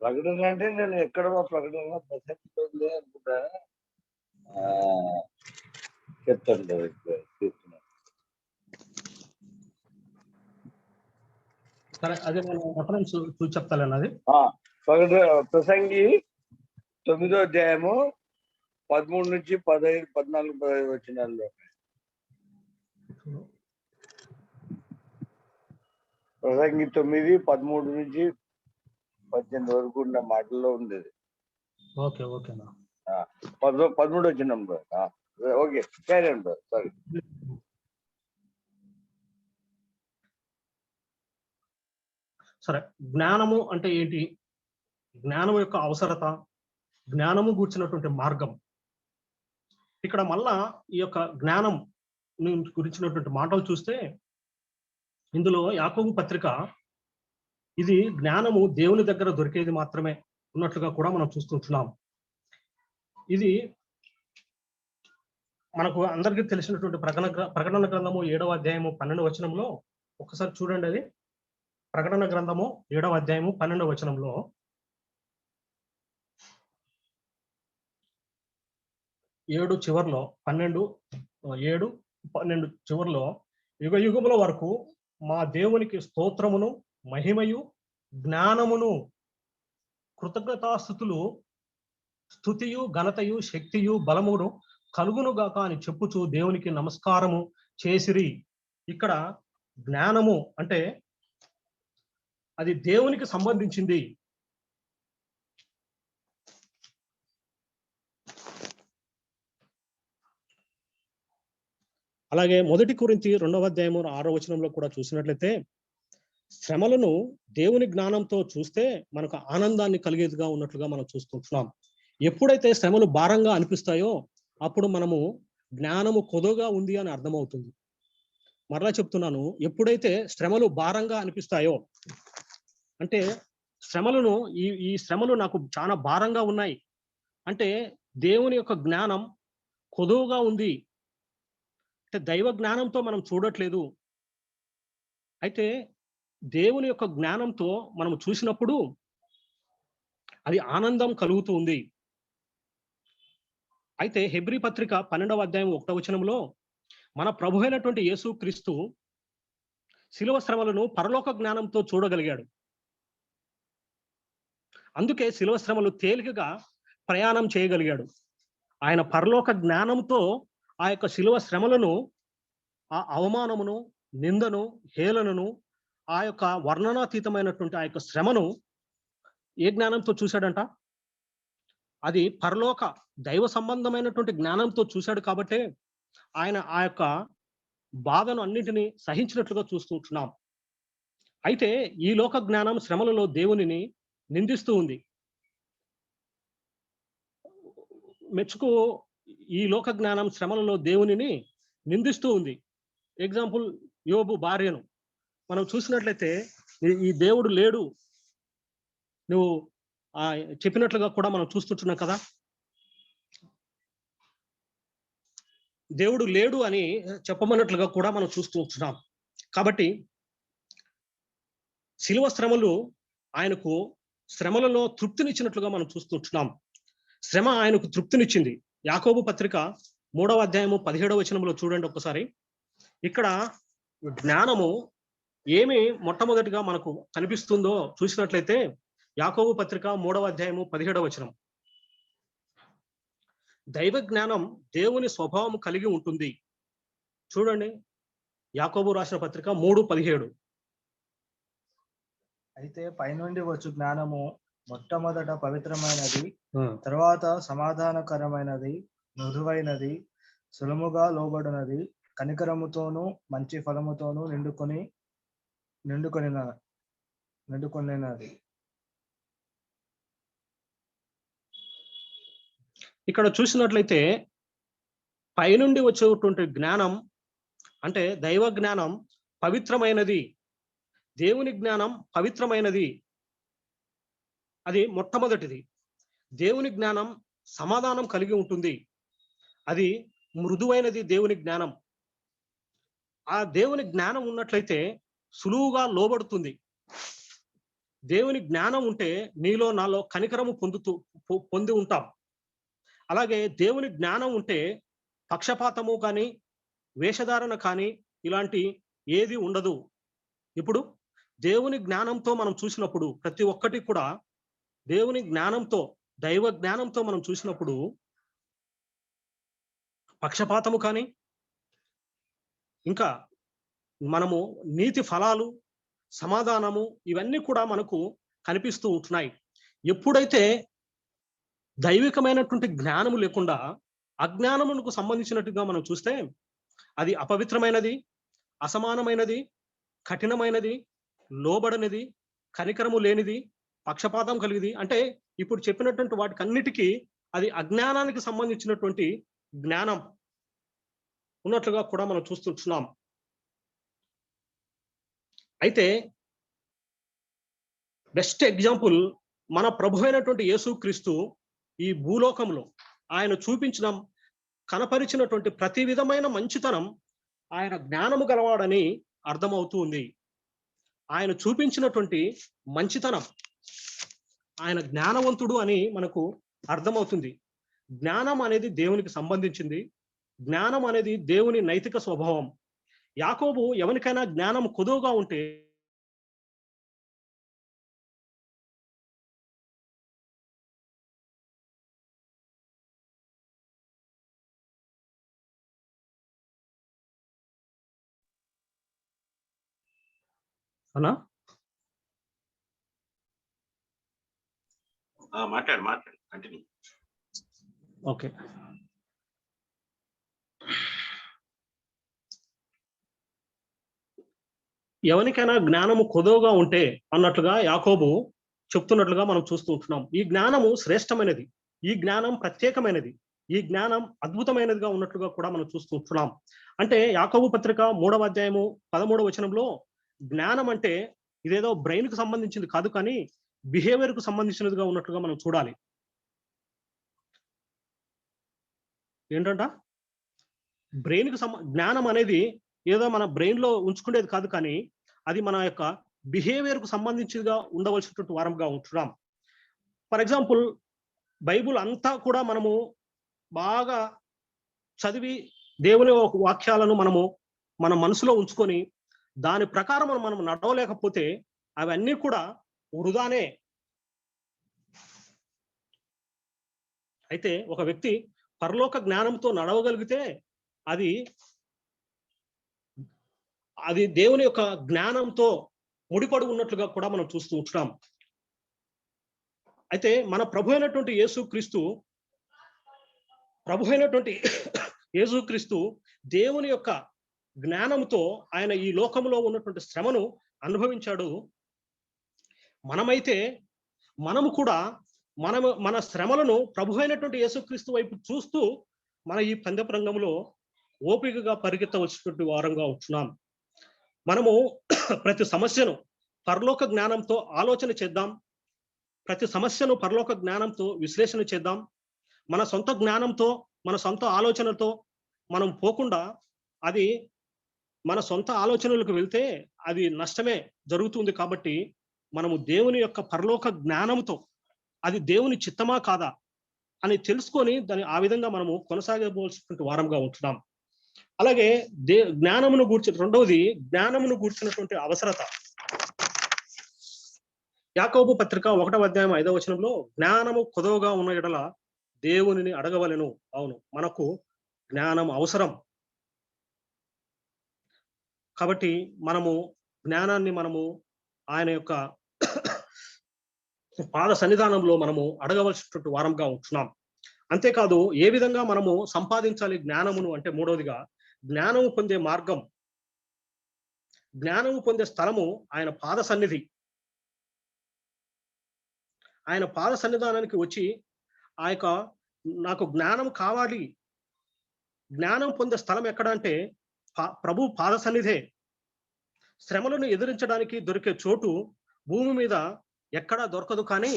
ప్రకటన అంటే నేను ఎక్కడ ప్రకటన ప్రసంగి అనుకుంటా చెప్తాను. సరే, అదే నేను రెఫరెన్స్ చూసి చెప్తాను. అది ప్రసంగి 9వ అధ్యాయము 13 నుంచి 15, 14, 15 వచనాల్లో. ప్రసంగి 9, 13 నుంచి 18 వరకు ఉన్న మాటల్లో ఉంది. ఓకే ఓకేనా? 13 వచనం. Okay, sorry. సరే, జ్ఞానము అంటే ఏంటి? జ్ఞానము యొక్క అవసరత, జ్ఞానము గూర్చినటువంటి మార్గం. ఇక్కడ మళ్ళా ఈ యొక్క జ్ఞానం గురించినటువంటి మాటలు చూస్తే ఇందులో యాకోబు పత్రిక ఇది జ్ఞానము దేవుని దగ్గర దొరికేది మాత్రమే ఉన్నట్లుగా కూడా మనం చూస్తుంటున్నాం. ఇది మనకు అందరికీ తెలిసినటువంటి ప్రకటన గ్రంథము 7వ అధ్యాయము 12వ వచనంలో ఒకసారి చూడండి. అది ప్రకటన గ్రంథము 7వ అధ్యాయము 12వ వచనంలో 7 చివర్లో 7, 12 చివర్లో యుగ యుగముల వరకు మా దేవునికి స్తోత్రమును, మహిమయు, జ్ఞానమును, కృతజ్ఞతాస్తుతులు, స్తుతియు, ఘనతయు, శక్తియు, బలమును కలుగునుగాక అని చెప్పుచు దేవునికి నమస్కారము చేసిరి. ఇక్కడ జ్ఞానము అంటే అది దేవునికి సంబంధించింది. అలాగే 1 కొరింథీ 2వ అధ్యాయము 6వ వచనంలో కూడా చూసినట్లయితే శ్రమలను దేవుని జ్ఞానంతో చూస్తే మనకు ఆనందాన్ని కలిగేదిగా ఉన్నట్లుగా మనం చూస్తుంటున్నాం. ఎప్పుడైతే శ్రమలు భారంగా అనిపిస్తాయో అప్పుడు మనము జ్ఞానము కొదువుగా ఉంది అని అర్థమవుతుంది. మరలా చెప్తున్నాను, ఎప్పుడైతే శ్రమలు భారంగా అనిపిస్తాయో అంటే శ్రమలను ఈ శ్రమలు నాకు చాలా భారంగా ఉన్నాయి అంటే దేవుని యొక్క జ్ఞానం కొదువుగా ఉంది అంటే దైవ జ్ఞానంతో మనం చూడట్లేదు. అయితే దేవుని యొక్క జ్ఞానంతో మనం చూసినప్పుడు అది ఆనందం కలుగుతూ ఉంది. అయితే హెబ్రీ పత్రిక 12వ అధ్యాయం 1వ వచనంలో మన ప్రభు అయినటువంటి యేసు క్రీస్తు శిలువ శ్రమలను పరలోక జ్ఞానంతో చూడగలిగాడు. అందుకే శిలువ శ్రమలు తేలికగా ప్రయాణం చేయగలిగాడు. ఆయన పరలోక జ్ఞానంతో ఆ యొక్క శిలువ శ్రమలను, ఆ అవమానమును, నిందను, హేళనను, ఆ యొక్క వర్ణనాతీతమైనటువంటి ఆ యొక్క శ్రమను ఏ జ్ఞానంతో చూశాడంట? అది పరలోక దైవ సంబంధమైనటువంటి జ్ఞానంతో చూశాడు కాబట్టే ఆయన ఆ యొక్క బాధను అన్నింటినీ సహించినట్లుగా చూస్తుంటున్నాం. అయితే ఈ లోక జ్ఞానం శ్రమలలో దేవునిని నిందిస్తూ ఉంది. మెచ్చుకో, ఈ లోక జ్ఞానం శ్రమలలో దేవునిని నిందిస్తూ ఉంది. ఎగ్జాంపుల్, యోబు భార్యను మనం చూసినట్లయితే ఈ దేవుడు లేడు నువ్వు చెప్పినట్లుగా కూడా మనం చూస్తుంటున్నాం కదా. దేవుడు లేడు అని చెప్పమన్నట్లుగా కూడా మనం చూస్తూ ఉంటున్నాం. కాబట్టి శిలువ శ్రమలు ఆయనకు శ్రమలలో తృప్తినిచ్చినట్లుగా మనం చూస్తుంటున్నాం. శ్రమ ఆయనకు తృప్తినిచ్చింది. యాకోబు పత్రిక 3వ అధ్యాయము 17వ వచనంలో చూడండి ఒకసారి. ఇక్కడ జ్ఞానము ఏమి మొట్టమొదటిగా మనకు కనిపిస్తుందో చూసినట్లయితే యాకోబు పత్రిక 3వ అధ్యాయము 17వ వచనం. దైవ జ్ఞానం దేవుని స్వభావం కలిగి ఉంటుంది. చూడండి, యాకోబు రాసిన పత్రిక 3:17. అయితే పైనుండి వచ్చు జ్ఞానము మొట్టమొదట పవిత్రమైనది, తర్వాత సమాధానకరమైనది, మృదువైనది, సులముగా లోబడినది, కనికరముతోనూ మంచి ఫలముతోనూ నిండుకొనినది. ఇక్కడ చూసినట్లయితే పైనుండి వచ్చేటువంటి జ్ఞానం అంటే దైవ జ్ఞానం పవిత్రమైనది, దేవుని జ్ఞానం పవిత్రమైనది, అది మొట్టమొదటిది. దేవుని జ్ఞానం సమాధానం కలిగి ఉంటుంది, అది మృదువైనది. దేవుని జ్ఞానం, ఆ దేవుని జ్ఞానం ఉన్నట్లయితే సులువుగా లోబడుతుంది. దేవుని జ్ఞానం ఉంటే నీలో నాలో కనికరము పొంది ఉంటాం. అలాగే దేవుని జ్ఞానం ఉంటే పక్షపాతము కానీ వేషధారణ కానీ ఇలాంటి ఏది ఉండదు. ఇప్పుడు దేవుని జ్ఞానంతో మనం చూసినప్పుడు ప్రతి ఒక్కటి కూడా దేవుని జ్ఞానంతో, దైవ జ్ఞానంతో మనం చూసినప్పుడు పక్షపాతము కానీ ఇంకా మనము నీతి ఫలాలు, సమాధానము ఇవన్నీ కూడా మనకు కనిపిస్తూ ఉంటున్నాయి. ఎప్పుడైతే దైవికమైనటువంటి జ్ఞానము లేకుండా అజ్ఞానమునకు సంబంధించినట్టుగా మనం చూస్తే అది అపవిత్రమైనది, అసమానమైనది, కఠినమైనది, లోబడనిది, కనికరము లేనిది, పక్షపాతం కలిగిది. అంటే ఇప్పుడు చెప్పినటువంటి వాటికన్నిటికీ అది అజ్ఞానానికి సంబంధించినటువంటి జ్ఞానం ఉన్నట్లుగా కూడా మనం చూస్తున్నాం. అయితే బెస్ట్ ఎగ్జాంపుల్ మన ప్రభు అయినటువంటి యేసుక్రీస్తు ఈ భూలోకంలో ఆయన కనపరిచినటువంటి ప్రతి విధమైన మంచితనం ఆయన జ్ఞానము గలవాడని అర్థమవుతూ ఉంది. ఆయన చూపించినటువంటి మంచితనం, ఆయన జ్ఞానవంతుడు అని మనకు అర్థమవుతుంది. జ్ఞానం అనేది దేవునికి సంబంధించింది. జ్ఞానం అనేది దేవుని నైతిక స్వభావం. యాకోబు ఎవరికైనా జ్ఞానం కొదువుగా ఉంటే అనా మాట్లాడు కంటిన్యూ. ఓకే, ఎవరికైనా జ్ఞానము కొదువుగా ఉంటే అన్నట్లుగా యాకోబు చెప్తున్నట్లుగా మనం చూస్తూ ఉంటున్నాం. ఈ జ్ఞానము శ్రేష్టమైనది, ఈ జ్ఞానం ప్రత్యేకమైనది, ఈ జ్ఞానం అద్భుతమైనదిగా ఉన్నట్లుగా కూడా మనం చూస్తూ ఉంటున్నాం. అంటే యాకోబు పత్రిక 3వ అధ్యాయము 13వ వచనంలో జ్ఞానం అంటే ఇదేదో బ్రెయిన్ కు సంబంధించింది కాదు, కానీ బిహేవియర్ కు సంబంధించినదిగా ఉన్నట్లుగా మనం చూడాలి. ఏంటంట బ్రెయిన్ కు జ్ఞానం అనేది ఏదో మన బ్రెయిన్ లో ఉంచుకునేది కాదు, కానీ అది మన యొక్క బిహేవియర్ కు సంబంధించిగా ఉండవలసినటువంటి వారంగా ఉంటున్నాం. ఫర్ ఎగ్జాంపుల్, బైబుల్ అంతా కూడా మనము బాగా చదివి దేవుని వాక్యాలను మనము మన మనసులో ఉంచుకొని దాని ప్రకారం మనం నడవలేకపోతే అవన్నీ కూడా వృధానే. అయితే ఒక వ్యక్తి పరలోక జ్ఞానంతో నడవగలిగితే అది అది దేవుని యొక్క జ్ఞానంతో ముడిపడి ఉన్నట్లుగా కూడా మనం చూస్తూ ఉంటున్నాం. అయితే మన ప్రభు అయినటువంటి యేసుక్రీస్తు దేవుని యొక్క జ్ఞానంతో ఆయన ఈ లోకంలో ఉన్నటువంటి శ్రమను అనుభవించాడు. మనము కూడా మన శ్రమలను ప్రభు అయినటువంటి యేసుక్రీస్తు వైపు చూస్తూ మన ఈ పందెపు రంగంలో ఓపికగా పరిగెత్తవలసినటువంటి వారంగా ఉంటున్నాం. మనము ప్రతి సమస్యను పరలోక జ్ఞానంతో ఆలోచన చేద్దాం. ప్రతి సమస్యను పరలోక జ్ఞానంతో విశ్లేషణ చేద్దాం. మన సొంత జ్ఞానంతో, మన సొంత ఆలోచనతో మనం పోకుండా, అది మన సొంత ఆలోచనలకు వెళ్తే అది నష్టమే జరుగుతుంది. కాబట్టి మనము దేవుని యొక్క పరలోక జ్ఞానంతో అది దేవుని చిత్తమా కాదా అని తెలుసుకొని దాన్ని ఆ విధంగా మనము కొనసాగవలసినటువంటి వారంగా ఉంటున్నాం. అలాగే జ్ఞానమును గూర్చినటువంటి అవసరత. యాకోబు పత్రిక 1వ అధ్యాయం 5వ వచనంలో జ్ఞానము కొదవగా ఉన్న ఎడల దేవునిని అడగవలెను. అవును, మనకు జ్ఞానం అవసరం. కాబట్టి మనము జ్ఞానాన్ని ఆయన యొక్క పాద సన్నిధానంలో మనము అడగవలసినటువంటి వారంగా ఉంటున్నాం. అంతేకాదు, ఏ విధంగా మనము సంపాదించాలి జ్ఞానమును అంటే, మూడవదిగా జ్ఞానము పొందే మార్గం, జ్ఞానము పొందే స్థలము ఆయన పాద సన్నిధి. ఆయన పాద సన్నిధానానికి వచ్చి నాకు జ్ఞానం కావాలి, జ్ఞానం పొందే స్థలం ఎక్కడ అంటే ప్రభు పాద సన్నిధే. శ్రమలను ఎదిరించడానికి దొరికే చోటు భూమి మీద ఎక్కడా దొరకదు, కానీ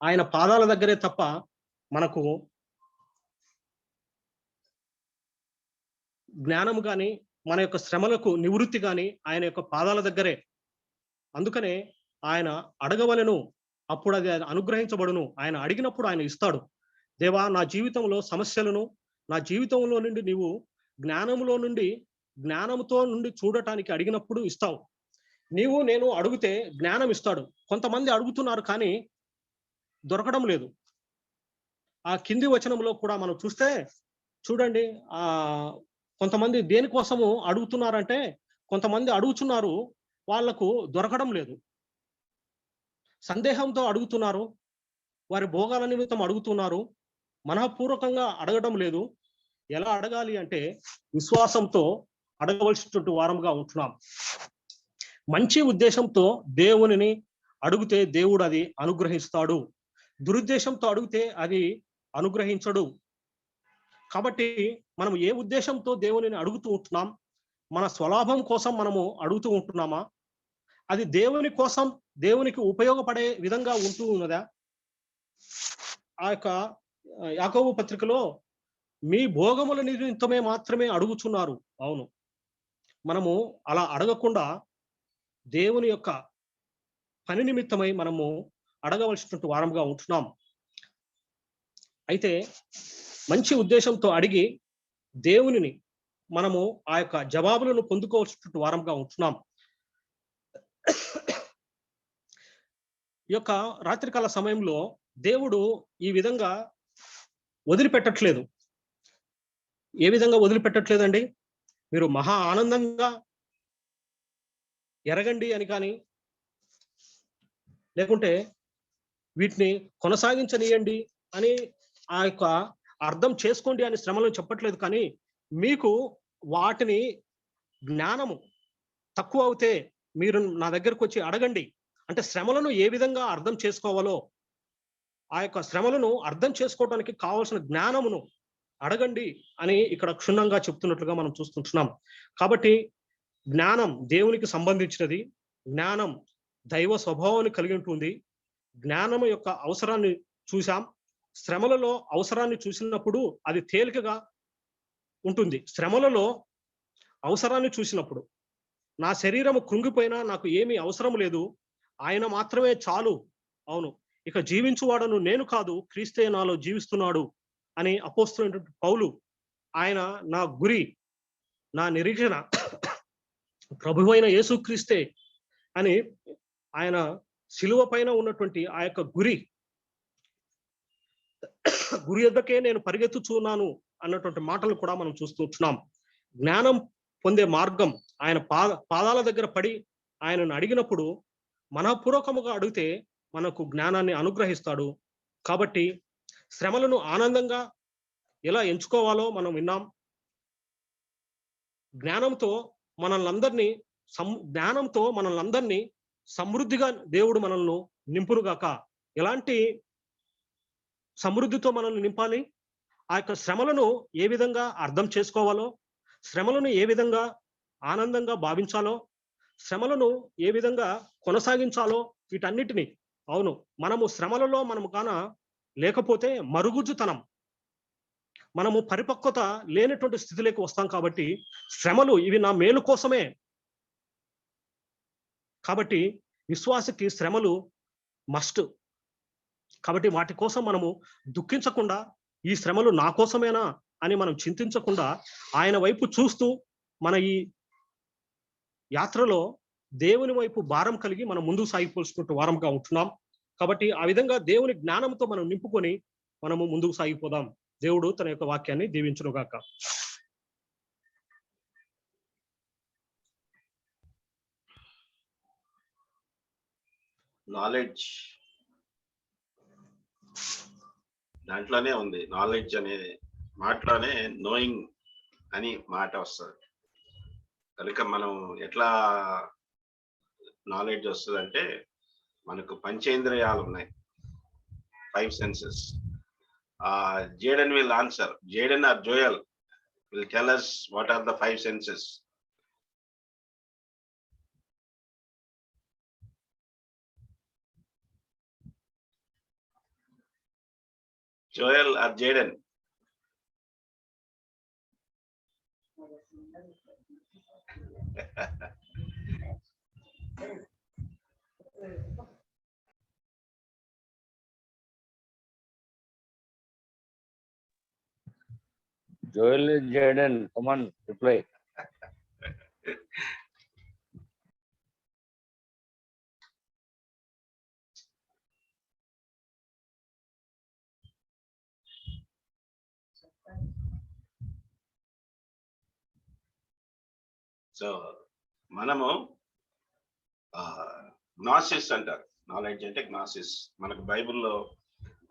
ఆయన పాదాల దగ్గరే తప్ప మనకు జ్ఞానం కానీ మన యొక్క శ్రమలకు నివృత్తి కానీ ఆయన యొక్క పాదాల దగ్గరే. అందుకనే ఆయన అడగవలెను, అప్పుడు అది అనుగ్రహించబడును. ఆయన అడిగినప్పుడు ఆయన ఇస్తాడు. దేవా, నా జీవితంలో సమస్యలను, నా జీవితంలో నుండి నీవు జ్ఞానంతో నుండి చూడటానికి అడిగినప్పుడు ఇస్తావు. నేను అడిగితే జ్ఞానం ఇస్తాడు. కొంతమంది అడుగుతున్నారు కానీ దొరకడం లేదు. ఆ కింది వచనంలో కూడా మనం చూడండి, కొంతమంది దేనికోసము అడుగుతున్నారంటే, కొంతమంది అడుగుతున్నారు, వాళ్లకు దొరకడం లేదు. సందేహంతో అడుగుతున్నారు, వారి భోగాల నిమిత్తం అడుగుతున్నారు, మనఃపూర్వకంగా అడగడం లేదు. ఎలా అడగాలి అంటే విశ్వాసంతో అడగవలసినటువంటి వారంగా ఉంటున్నాం. మంచి ఉద్దేశంతో దేవునిని అడిగితే దేవుడు అది అనుగ్రహిస్తాడు. దురుద్దేశంతో అడిగితే అది అనుగ్రహించడు. కాబట్టి మనం ఏ ఉద్దేశంతో దేవునిని అడుగుతూ ఉంటున్నాం? మన స్వలాభం కోసం మనము అడుగుతూ ఉంటున్నామా? అది దేవుని కోసం, దేవునికి ఉపయోగపడే విధంగా ఉంటూ ఉన్నదా? ఆ యొక్క యాకోబు పత్రికలో మీ భోగముల నిమిత్తమే మాత్రమే అడుగుచున్నారు. అవును, మనము అలా అడగకుండా దేవుని యొక్క పని నిమిత్తమై మనము అడగవలసినటువంటి వారంగా ఉంటున్నాం. అయితే మంచి ఉద్దేశంతో అడిగి దేవునిని మనము ఆ యొక్క జవాబులను పొందుకోవాల్సినటువంటి వారంగా ఉంటున్నాం. ఈ యొక్క రాత్రికాల సమయంలో దేవుడు ఈ విధంగా వదిలిపెట్టట్లేదు. ఏ విధంగా వదిలిపెట్టట్లేదండి? మీరు మహా ఆనందంగా ఎరగండి అని కానీ, లేకుంటే వీటిని కొనసాగించనీయండి అని ఆ యొక్క అర్థం చేసుకోండి అని శ్రమలను చెప్పట్లేదు. కానీ మీకు వాటిని జ్ఞానము తక్కువ అవుతే మీరు నా దగ్గరకు వచ్చి అడగండి. అంటే శ్రమలను ఏ విధంగా అర్థం చేసుకోవాలో, ఆ యొక్క శ్రమలను అర్థం చేసుకోవడానికి కావాల్సిన జ్ఞానమును అడగండి అని ఇక్కడ క్షుణ్ణంగా చెప్తున్నట్లుగా మనం చూస్తుంటున్నాం. కాబట్టి జ్ఞానం దేవునికి సంబంధించినది. జ్ఞానం దైవ స్వభావాన్ని కలిగి ఉంటుంది. జ్ఞానం యొక్క అవసరాన్ని చూసాం. శ్రమలలో అవసరాన్ని చూసినప్పుడు అది తేలికగా ఉంటుంది. శ్రమలలో అవసరాన్ని చూసినప్పుడు, నా శరీరము కృంగిపోయినా నాకు ఏమీ అవసరం లేదు, ఆయన మాత్రమే చాలు. అవును, ఇక జీవించువాడను నేను కాదు, క్రీస్తే నాలో జీవిస్తున్నాడు అని అపోస్తలుడైనటువంటి పౌలు, ఆయన నా గురి, నా నిరీక్షణ ప్రభువైన యేసుక్రీస్తే అని ఆయన శిలువ పైన ఉన్నటువంటి ఆ యొక్క గురి గురి యొద్దకే నేను పరిగెత్తుచున్నాను అన్నటువంటి మాటలు కూడా మనం చూస్తున్నాం. జ్ఞానం పొందే మార్గం ఆయన పాదాల దగ్గర పడి ఆయనను అడిగినప్పుడు మనపూర్వకముగా అడిగితే మనకు జ్ఞానాన్ని అనుగ్రహిస్తాడు. కాబట్టి శ్రమలను ఆనందంగా ఎలా ఎంచుకోవాలో మనం విన్నాం. జ్ఞానంతో మనల్ని సమృద్ధిగా దేవుడు మనల్ని నింపునుగాక. ఎలాంటి సమృద్ధితో మనల్ని నింపాలి? ఆ యొక్క శ్రమలను ఏ విధంగా అర్థం చేసుకోవాలో, శ్రమలను ఏ విధంగా ఆనందంగా భావించాలో, శ్రమలను ఏ విధంగా కొనసాగించాలో, వీటన్నిటిని అవును మనము శ్రమలలో మనము కాన లేకపోతే మరుగుజ్జుతనం, మనము పరిపక్వత లేనటువంటి స్థితిలోకి వస్తాం. కాబట్టి శ్రమలు ఇవి నా మేలు కోసమే. కాబట్టి విశ్వాసకి శ్రమలు మస్ట్. కాబట్టి వాటి కోసం మనము దుఃఖించకుండా, ఈ శ్రమలు నా కోసమేనా అని మనం చింతించకుండా ఆయన వైపు చూస్తూ మన ఈ యాత్రలో దేవుని వైపు భారం కలిగి మనం ముందుకు సాగిపోల్చుకుంటూ వారంగా ఉంటున్నాం. కాబట్టి ఆ విధంగా దేవుని జ్ఞానంతో మనం నింపుకొని మనము ముందుకు సాగిపోదాం. దేవుడు తన యొక్క వాక్యాన్ని దీవించునుగాక. నాలెడ్జ్ దాంట్లోనే ఉంది. నాలెడ్జ్ అనే మాటలోనే నోయింగ్ అని మాట వస్తుంది. కనుక మనం ఎట్లా నాలెడ్జ్ వస్తుంది అంటే, మనకు పంచేంద్రియాలు ఉన్నాయి, 5 senses. Jaden will answer. Jaden or Joel will tell us what are the 5 senses. Joel or Jaden? Joel, Jaden, come on, reply. So మనము గ్నాసిస్ అంటారు. నాలెడ్జ్ అంటే గ్నాసిస్. మనకు బైబిల్లో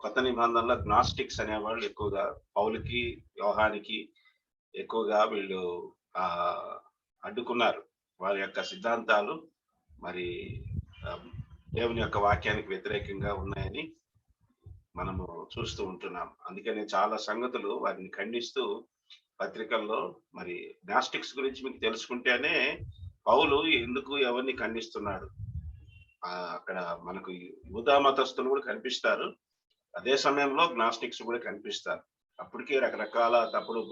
కొత్త నిబంధనలో గ్నాస్టిక్స్ అనేవాళ్ళు ఎక్కువగా, పౌలుకి యోహానికి ఎక్కువగా వీళ్ళు అడ్డుకున్నారు. వారి యొక్క సిద్ధాంతాలు మరి దేవుని యొక్క వాక్యానికి వ్యతిరేకంగా ఉన్నాయని మనము చూస్తూ ఉంటున్నాం. అందుకని చాలా సంగతులు వారిని ఖండిస్తూ పత్రికల్లో మరి గ్నాస్టిక్స్ గురించి మీకు తెలుసుకుంటేనే పౌలు ఎందుకు ఎవరిని ఖండిస్తున్నాడు. అక్కడ మనకు యూదా మతస్థులు కూడా కనిపిస్తారు, అదే సమయంలో గ్నాస్టిక్స్ కూడా కనిపిస్తారు. అప్పటికే రకరకాల తప్పుడు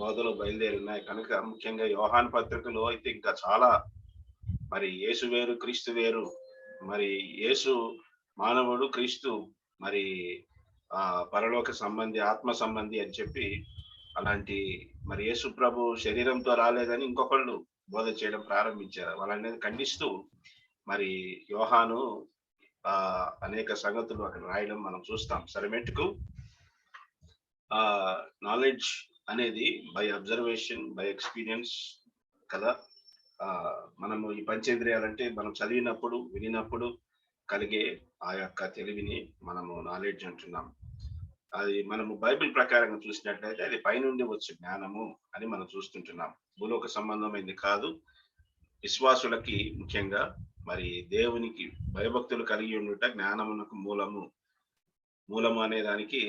బోధలు బయలుదేరి ఉన్నాయి. కనుక ముఖ్యంగా యోహాను పత్రికలో అయితే ఇంకా చాలా, మరి యేసు వేరు క్రీస్తు వేరు, మరి యేసు మానవుడు, క్రీస్తు మరి పరలోక సంబంధి, ఆత్మ సంబంధి అని చెప్పి అలాంటి, మరి యేసు ప్రభు శరీరంతో రాలేదని ఇంకొకళ్ళు బోధ చేయడం ప్రారంభించారు. వాళ్ళనేది ఖండిస్తూ మరి యోహాను అనేక సంగతులు అక్కడ రాయడం మనం చూస్తాం. సరిమెట్టుకు నాలెడ్జ్ అనేది బై అబ్జర్వేషన్, బై ఎక్స్పీరియన్స్ కదా. మనము ఈ పంచేంద్రియాలంటే మనం చదివినప్పుడు, వినినప్పుడు కలిగే ఆ యొక్క తెలివిని మనము నాలెడ్జ్ అంటున్నాం. అది మనము బైబిల్ ప్రకారంగా చూసినట్లయితే అది పైనుండి వచ్చే జ్ఞానము అని మనం చూస్తుంటున్నాం. భూలోక సంబంధమైంది కాదు. విశ్వాసులకి ముఖ్యంగా మరి దేవునికి భయభక్తులు కలిగి ఉండుట జ్ఞానమునకు మూలము అనే దానికి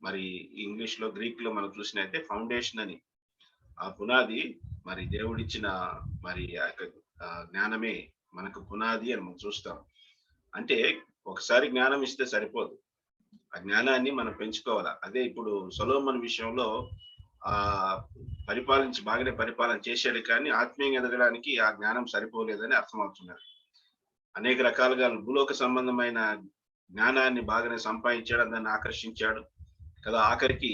మరి ఇంగ్లీష్ లో, గ్రీక్ లో మనం చూసినట్టే ఫౌండేషన్ అని, ఆ పునాది మరి దేవుడిచ్చిన మరి ఆ యొక్క జ్ఞానమే మనకు పునాది అని మనం చూస్తాం. అంటే ఒకసారి జ్ఞానం ఇస్తే సరిపోదు, ఆ జ్ఞానాన్ని మనం పెంచుకోవాలా. అదే ఇప్పుడు సొలొమోను విషయంలో బాగానే పరిపాలన చేశాడు, కానీ ఆత్మీయంగా ఎదగడానికి ఆ జ్ఞానం సరిపోలేదని అర్థమవుతున్నారు. అనేక రకాలుగా భూలోక సంబంధమైన జ్ఞానాన్ని బాగానే సంపాదించాడు, దాన్ని ఆకర్షించాడు కదా. ఆఖరికి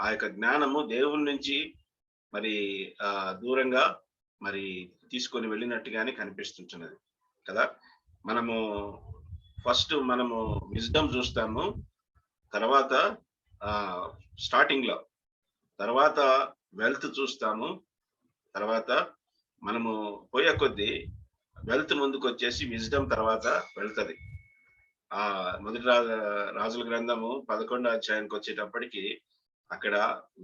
ఆ యొక్క జ్ఞానము దేవుని నుంచి మరి దూరంగా మరి తీసుకొని వెళ్ళినట్టుగానే కనిపిస్తుంటున్నది కదా. మనము ఫస్ట్ విజ్డమ్ చూస్తాము, తర్వాత స్టార్టింగ్ లో, తర్వాత వెల్త్ చూస్తాము, తర్వాత మనము పోయే కొద్దీ వెల్త్ ముందుకు వచ్చేసి విజ్డమ్ తర్వాత వెళ్తుంది. మొదటి రాజుల గ్రంథము 11వ అధ్యాయానికి వచ్చేటప్పటికి అక్కడ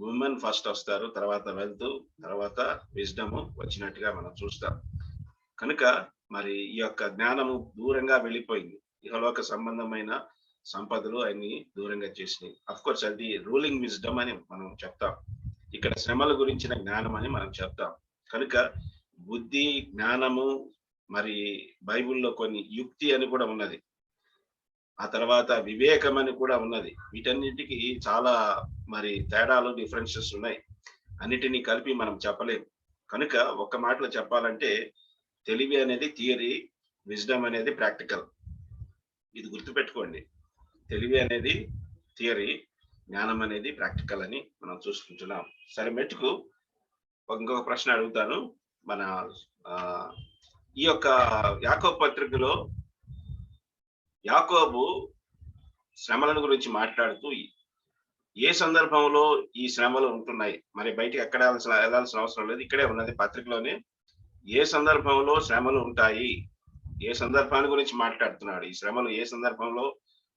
ఉమెన్ ఫస్ట్ వస్తారు, తర్వాత వెల్త్, తర్వాత విజ్డమ్ వచ్చినట్టుగా మనం చూస్తాం. కనుక మరి ఈ యొక్క జ్ఞానము దూరంగా వెళ్ళిపోయింది. ఇహలోక సంబంధమైన సంపదలు అన్ని దూరంగా చేసినాయి. అఫ్ కోర్స్ అది రూలింగ్ విజ్డమ్ అని మనం చెప్తాం. ఇక్కడ శ్రమల గురించిన జ్ఞానం అని మనం చెప్తాం. కనుక బుద్ధి, జ్ఞానము, మరి బైబిల్లో కొన్ని యుక్తి అని కూడా ఉన్నది, ఆ తర్వాత వివేకం అని కూడా ఉన్నది. వీటన్నిటికీ చాలా మరి తేడాలు, డిఫరెన్సెస్ ఉన్నాయి. అన్నిటినీ కలిపి మనం చెప్పలేం. కనుక ఒక్క మాటలో చెప్పాలంటే తెలివి అనేది థియరీ, విజ్డమ్ అనేది ప్రాక్టికల్. ఇది గుర్తుపెట్టుకోండి. తెలివి అనేది థియరీ, జ్ఞానం అనేది ప్రాక్టికల్ అని మనం చూసుకుంటున్నాం. సరే, మెట్టుకు ఇంకొక ప్రశ్న అడుగుతాను. మన ఈ యొక్క యాకోబు పత్రికలో యాకోబు శ్రమలను గురించి మాట్లాడుతూ ఏ సందర్భంలో ఈ శ్రమలు ఉంటున్నాయి, మరి బయటికి ఎక్కడ వెళ్ళాల్సిన అవసరం లేదు, ఇక్కడే ఉన్నది పత్రికలోనే. ఏ సందర్భంలో శ్రమలు ఉంటాయి, ఏ సందర్భాన్ని గురించి మాట్లాడుతున్నాడు, ఈ శ్రమలు ఏ సందర్భంలో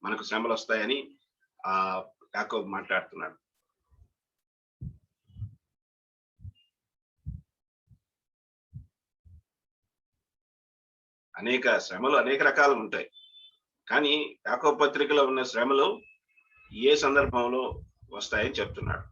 మనకు శ్రమలు వస్తాయని యాకోబు మాట్లాడుతున్నాడు. అనేక శ్రమలు అనేక రకాలు ఉంటాయి, కానీ యాకోబు పత్రికలో ఉన్న శ్రమలు ఏ సందర్భంలో వస్తాయని చెప్తున్నాడు.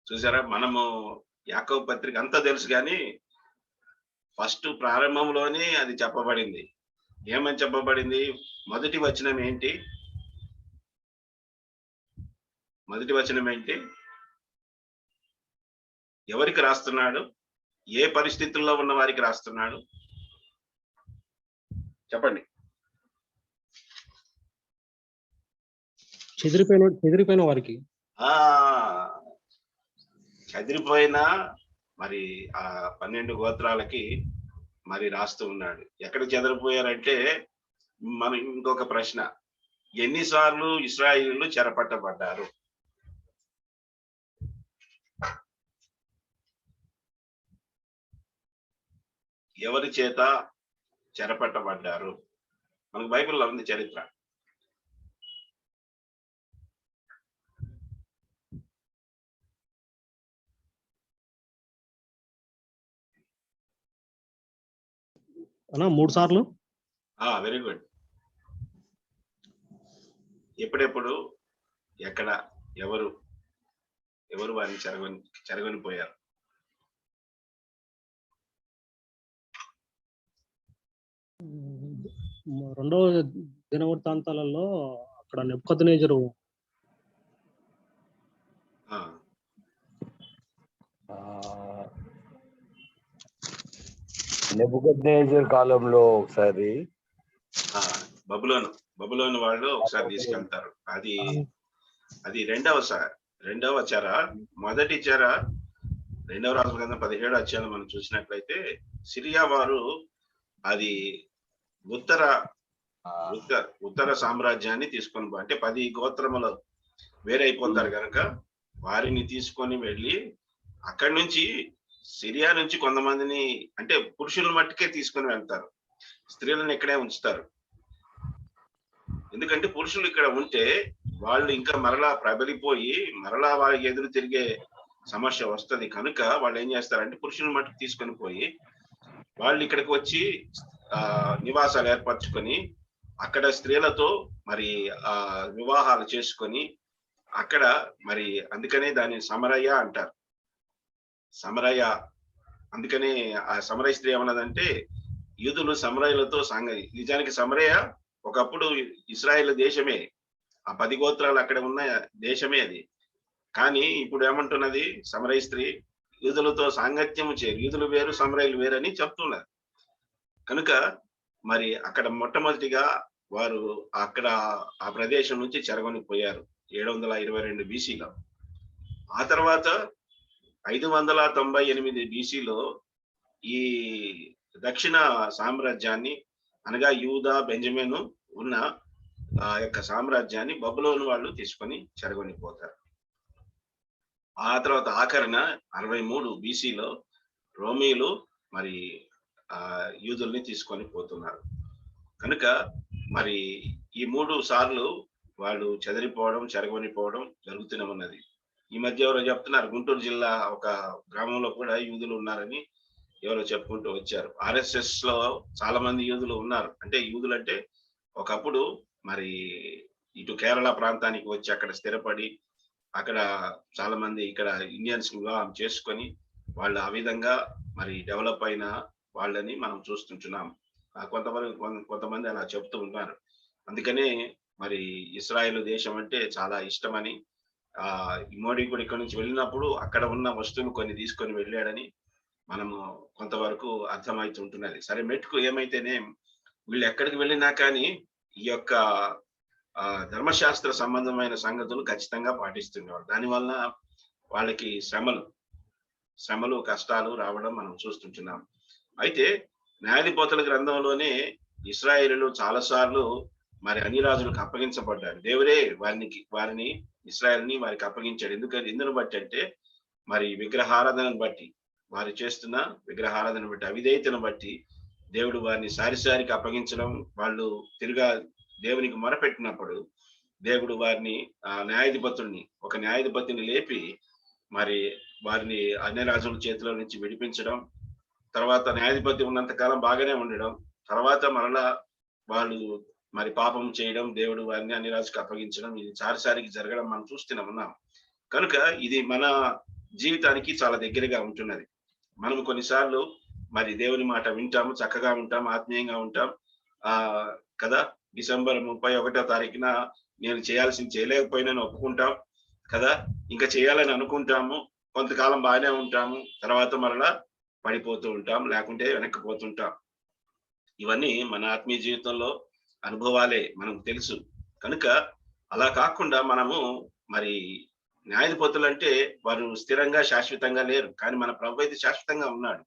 చూసారా, మనము యాకోబు పత్రిక అంతా తెలుసు, కానీ ఫస్ట్ ప్రారంభంలోనే అది చెప్పబడింది. ఏమని చెప్పబడింది? మొదటి వచనం ఏంటి? మొదటి వచనం ఏంటి? ఎవరికి రాస్తున్నాడు? ఏ పరిస్థితుల్లో ఉన్న వారికి రాస్తున్నాడు? చెప్పండి. చెదిరిపోయిన వారికి. చెదిరిపోయిన మరి 12 గోత్రాలకి మరి రాస్తూ ఉన్నాడు. ఎక్కడ చెదిరిపోయారంటే, మనం ఇంకొక ప్రశ్న, ఎన్నిసార్లు ఇశ్రాయేలీయులు చెరపట్టబడ్డారు? ఎవరి చేత చెరపట్టబడ్డారు? మనకు బైబిల్లో ఉంది చరిత్ర. అన్నా 3 సార్లు. Very good. ఎప్పుడెప్పుడు, ఎక్కడ, ఎవరు వారిని చెరగొని పోయారు? రెండవ దినవృత్తాంతాలలో అక్కడ నెబుకద్నెజరు నెబుకద్నెజర్ కాలంలో ఒకసారి బబులోను వాళ్ళు ఒకసారి తీసుకెళ్తారు. అది రెండవ చెర. మొదటి చెర 2వ రాజుల గ్రంథం 17వ అధ్యాయం మనం చూసినట్లయితే, సిరియా వారు అది ఉత్తర సామ్రాజ్యాన్ని తీసుకొని అంటే 10 గోత్రములు వేరైపోతారు కనుక వారిని తీసుకొని వెళ్ళి అక్కడి నుంచి సిరియా నుంచి కొంతమందిని, అంటే పురుషుల మట్టుకే తీసుకొని వెళ్తారు, స్త్రీలను ఇక్కడే ఉంచుతారు. ఎందుకంటే పురుషులు ఇక్కడ ఉంటే వాళ్ళు ఇంకా మరలా ప్రబలిపోయి మరలా వాళ్ళకి ఎదురు తిరిగే సమస్య వస్తుంది. కనుక వాళ్ళు ఏం చేస్తారంటే పురుషుల మట్టుకు తీసుకొని పోయి వాళ్ళు ఇక్కడికి వచ్చి నివాసాలు ఏర్పరచుకొని అక్కడ స్త్రీలతో మరి వివాహాలు చేసుకొని అక్కడ మరి అందుకనే దాన్ని సమరయ్య అంటారు. సమరయ్య, అందుకనే ఆ సమరయ స్త్రీ ఏమన్నదంటే, యూదులు సమరయులతో నిజానికి సమరయ్య ఒకప్పుడు ఇశ్రాయేల్ దేశమే, ఆ 10 గోత్రాలు అక్కడ ఉన్న దేశమే అది. కానీ ఇప్పుడు ఏమంటున్నది సమరయ స్త్రీ, యూదులతో సాంగత్యము చేయరు. యూదులు వేరు, సమరయులు వేరు అని చెప్తున్నారు. కనుక మరి అక్కడ మొట్టమొదటిగా వారు అక్కడ ఆ ప్రదేశం నుంచి చెరగొనిపోయారు 722 బీసీలో. ఆ తర్వాత 598 బీసీలో ఈ దక్షిణ సామ్రాజ్యాన్ని, అనగా యూదా, బెంజమిను ఉన్న ఆ యొక్క సామ్రాజ్యాన్ని బబులోను వాళ్ళు తీసుకొని చెరగొనిపోతారు. ఆ తర్వాత ఆఖరణ 63 బీసీలో రోమీలు మరి యూదుల్ని తీసుకొని పోతున్నారు. కనుక మరి ఈ 3 సార్లు వాళ్ళు చెదిరిపోవడం, చెరగొనిపోవడం జరుగుతూనే ఉన్నది. ఈ మధ్య ఎవరో చెప్తున్నారు, గుంటూరు జిల్లా ఒక గ్రామంలో కూడా యూదులు ఉన్నారని ఎవరో చెప్పుకుంటూ వచ్చారు. ఆర్ఎస్ఎస్ లో చాలా మంది యూదులు ఉన్నారు. అంటే యూదులు అంటే ఒకప్పుడు మరి ఇటు కేరళ ప్రాంతానికి వచ్చి అక్కడ స్థిరపడి అక్కడ చాలా మంది ఇక్కడ ఇండియన్స్ వివాహం చేసుకొని వాళ్ళు ఆ విధంగా మరి డెవలప్ అయిన వాళ్ళని మనం చూస్తుంటున్నాం. కొంతమంది అలా చెప్తూ ఉన్నారు. అందుకనే మరి ఇస్రాయేల్ దేశం అంటే చాలా ఇష్టమని, మోడీ కూడా ఇక్కడ నుంచి వెళ్ళినప్పుడు అక్కడ ఉన్న వస్తువులు కొన్ని తీసుకొని వెళ్ళాడని మనము కొంతవరకు అర్థమవుతుంటున్నది. సరే, మెట్టుకు ఏమైతేనే వీళ్ళు ఎక్కడికి వెళ్ళినా కానీ ఈ యొక్క ధర్మశాస్త్ర సంబంధమైన సంగతులు ఖచ్చితంగా పాటిస్తున్నారు. దానివల్ల వాళ్ళకి శ్రమలు కష్టాలు రావడం మనం చూస్తుంటున్నాం. అయితే న్యాయాధిపతుల గ్రంథంలోనే ఇశ్రాయేలీయులు చాలా సార్లు మరి అన్ని రాజులకు అప్పగించబడ్డారు. దేవుడే వారిని ఇశ్రాయేల్ని వారికి అప్పగించాడు. ఎందును బట్టి అంటే మరి విగ్రహారాధనను బట్టి, వారు చేస్తున్న విగ్రహారాధన బట్టి, అవిధేయతను బట్టి దేవుడు వారిని సారికి అప్పగించడం, వాళ్ళు తిరుగా దేవునికి మొరపెట్టినప్పుడు దేవుడు వారిని ఒక న్యాయాధిపతిని లేపి మరి వారిని అన్ని రాజుల చేతిలో నుంచి విడిపించడం, తర్వాత న్యాయాధిపతి ఉన్నంత కాలం బాగానే ఉండడం, తర్వాత మరలా వాళ్ళు మరి పాపం చేయడం, దేవుడు వారిని అన్ని రాజుకి అప్పగించడం, ఇది సారికి జరగడం మనం చూస్తున్నాం. కనుక ఇది మన జీవితానికి చాలా దగ్గరగా ఉంటున్నది. మనం కొన్నిసార్లు మరి దేవుని మాట వింటాము, చక్కగా ఉంటాం, ఆత్మీయంగా ఉంటాం కదా. డిసెంబర్ 31వ తారీఖున నేను చేయాల్సింది చేయలేకపోయినా ఒప్పుకుంటాం కదా. ఇంకా చేయాలని అనుకుంటాము, కొంతకాలం బాగానే ఉంటాము, తర్వాత మరలా పడిపోతూ ఉంటాం, లేకుంటే వెనక్కిపోతుంటాం. ఇవన్నీ మన ఆత్మీయ జీవితంలో అనుభవాలే, మనకు తెలుసు. కనుక అలా కాకుండా మనము మరి న్యాయాధిపతులు అంటే వారు స్థిరంగా శాశ్వతంగా లేరు, కానీ మన ప్రభు అయితే శాశ్వతంగా ఉన్నాడు.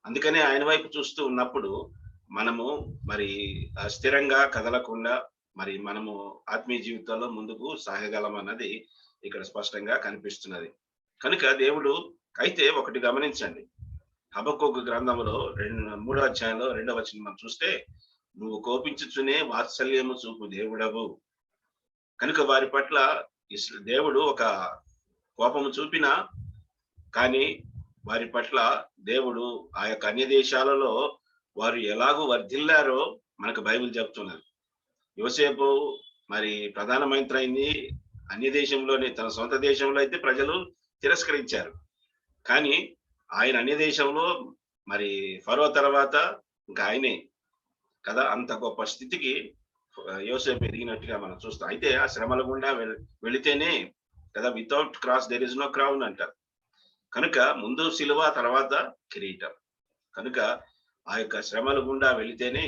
అందుకనే ఆయన వైపు చూస్తూ ఉన్నప్పుడు మనము మరి స్థిరంగా కదలకుండా మరి మనము ఆత్మీయ జీవితంలో ముందుకు సాగగలం అన్నది ఇక్కడ స్పష్టంగా కనిపిస్తున్నది. కనుక దేవుడు అయితే ఒకటి గమనించండి, హబక్కూకు గ్రంథంలో 3వ అధ్యాయంలో 2వ వచనం మనం చూస్తే, నువ్వు కోపించుచునే వాత్సల్యము చూపు దేవుడవు. కనుక వారి పట్ల దేవుడు ఒక కోపము చూపినా కానీ వారి పట్ల దేవుడు ఆ యొక్క అన్య దేశాలలో వారు ఎలాగూ వర్ధిల్లారో మనకు బైబిల్ చెప్తున్నది. యోసేపు మరి ప్రధానమంత్రి అయింది అన్య దేశంలోనే, తన సొంత దేశంలో అయితే ప్రజలు తిరస్కరించారు, కానీ ఆయన అన్య దేశంలో మరి ఫరో తర్వాత ఇంకా ఆయనే కదా, అంత గొప్ప స్థితికి యోసేపు ఎదిగినట్టుగా మనం చూస్తాం. అయితే ఆ శ్రమల గుండా వెళితేనే కదా, without cross there is no crown అంటారు. కనుక ముందు సిలువ, తర్వాత కిరీటం. కనుక ఆ యొక్క శ్రమల గుండా వెళితేనే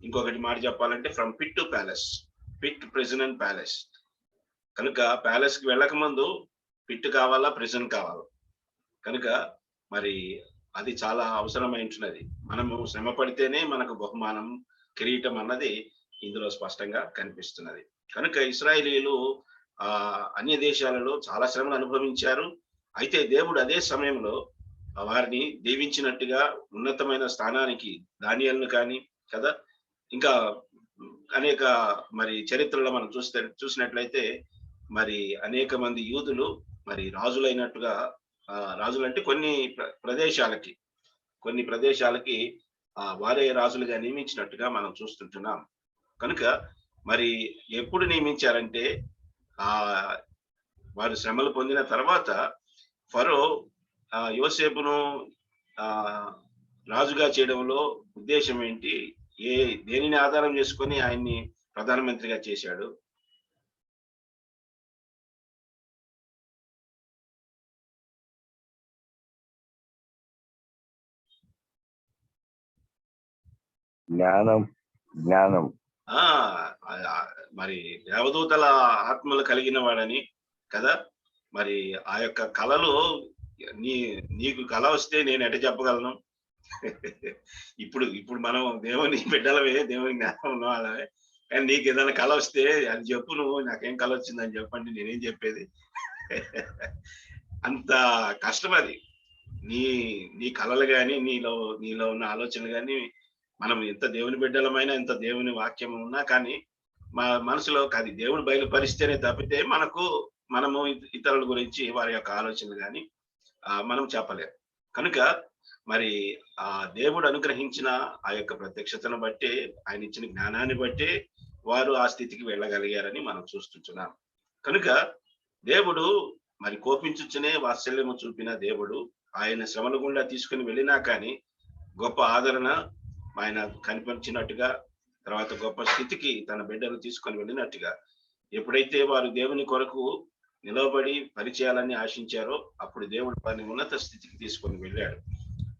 ఇంకొకటి మాట చెప్పాలంటే from pit to palace, pit, prison and palace. కనుక ప్యాలెస్ కి వెళ్ళక ముందు పిట్ కావాలా, ప్రిజన్ కావాలా. కనుక మరి అది చాలా అవసరమైంటున్నది. మనము శ్రమ పడితేనే మనకు బహుమానం, కిరీటం అన్నది ఇందులో స్పష్టంగా కనిపిస్తున్నది. కనుక ఇశ్రాయేలీయులు అన్య దేశాలలో చాలా శ్రమలు అనుభవించారు. అయితే దేవుడు అదే సమయంలో వారిని దీవించినట్టుగా ఉన్నతమైన స్థానానికి దానియేలును కానీ కదా, ఇంకా అనేక మరి చరిత్రలో మనం చూసినట్లయితే మరి అనేక మంది యూదులు మరి రాజులైనట్టుగా, రాజులంటే కొన్ని ప్రదేశాలకి వారే రాజులుగా నియమించినట్టుగా మనం చూస్తుంటున్నాం. కనుక మరి ఎప్పుడు నియమించారంటే వారు శ్రమలు పొందిన తర్వాత ఫరో యోసేపును రాజుగా చేయడంలో ఉద్దేశం ఏంటి, దేనిని ఆధారం చేసుకొని ఆయన్ని ప్రధానమంత్రిగా చేశాడు, జ్ఞానం జ్ఞానం ఆ మరి దేవదూతల ఆత్మలు కలిగిన వాడని కదా. మరి ఆ యొక్క కళలు నీకు కళ వస్తే నేను ఎట చెప్పగలను? ఇప్పుడు ఇప్పుడు మనం దేవుని బిడ్డలవే, దేవుని జ్ఞానం ఉన్న వాళ్ళవే. కానీ నీకు ఏదైనా కళ వస్తే అది చెప్పు, నువ్వు నాకేం కళ వచ్చిందని చెప్పండి, నేనేం చెప్పేది? అంత కష్టం అది. నీ కళలు కానీ నీలో ఉన్న ఆలోచనలు కానీ, మనం ఎంత దేవుని బిడ్డలమైనా, ఎంత దేవుని వాక్యం ఉన్నా కానీ మా మనసులో అది దేవుడు బయలుపరిస్తేనే తప్పితే మనము ఇతరుల గురించి వారి యొక్క ఆలోచనలు కానీ మనం చెప్పలేము. కనుక మరి ఆ దేవుడు అనుగ్రహించిన ఆ యొక్క ప్రత్యక్షతను బట్టి, ఆయన ఇచ్చిన జ్ఞానాన్ని బట్టి వారు ఆ స్థితికి వెళ్ళగలిగారని మనం చూస్తున్నాం. కనుక దేవుడు మరి కోపించుచునే వాత్సల్యము చూపిన దేవుడు ఆయన శ్రమల గుండా తీసుకుని వెళ్ళినా కానీ గొప్ప ఆదరణ ఆయన కనిపించినట్టుగా, తర్వాత గొప్ప స్థితికి తన బిడ్డను తీసుకొని వెళ్ళినట్టుగా, ఎప్పుడైతే వారు దేవుని కొరకు నిలబడి పరిచయాలని ఆశించారో అప్పుడు దేవుడు వారిని ఉన్నత స్థితికి తీసుకొని వెళ్ళాడు.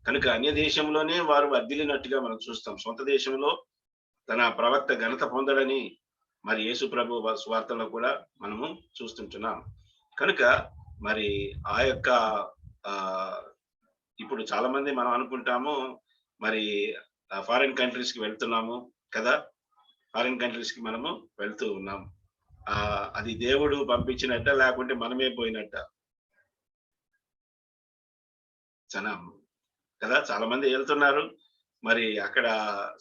కనుక అన్య దేశంలోనే వారు వర్ధిల్లినట్టుగా మనం చూస్తాం. సొంత దేశంలో తన ప్రవక్త ఘనత పొందడని మరి యేసు ప్రభు స్వార్థలో కూడా మనము చూస్తుంటున్నాం. కనుక మరి ఆ యొక్క ఇప్పుడు చాలా మంది మనం అనుకుంటాము మరి ఫారిన్ కంట్రీస్ కి వెళ్తున్నాము కదా, ఫారిన్ కంట్రీస్ కి మనము వెళ్తూ ఉన్నాం. అది దేవుడు పంపించినట్ట లేకుంటే మనమే పోయినట్ట కదా. చాలా మంది వెళ్తున్నారు, మరి అక్కడ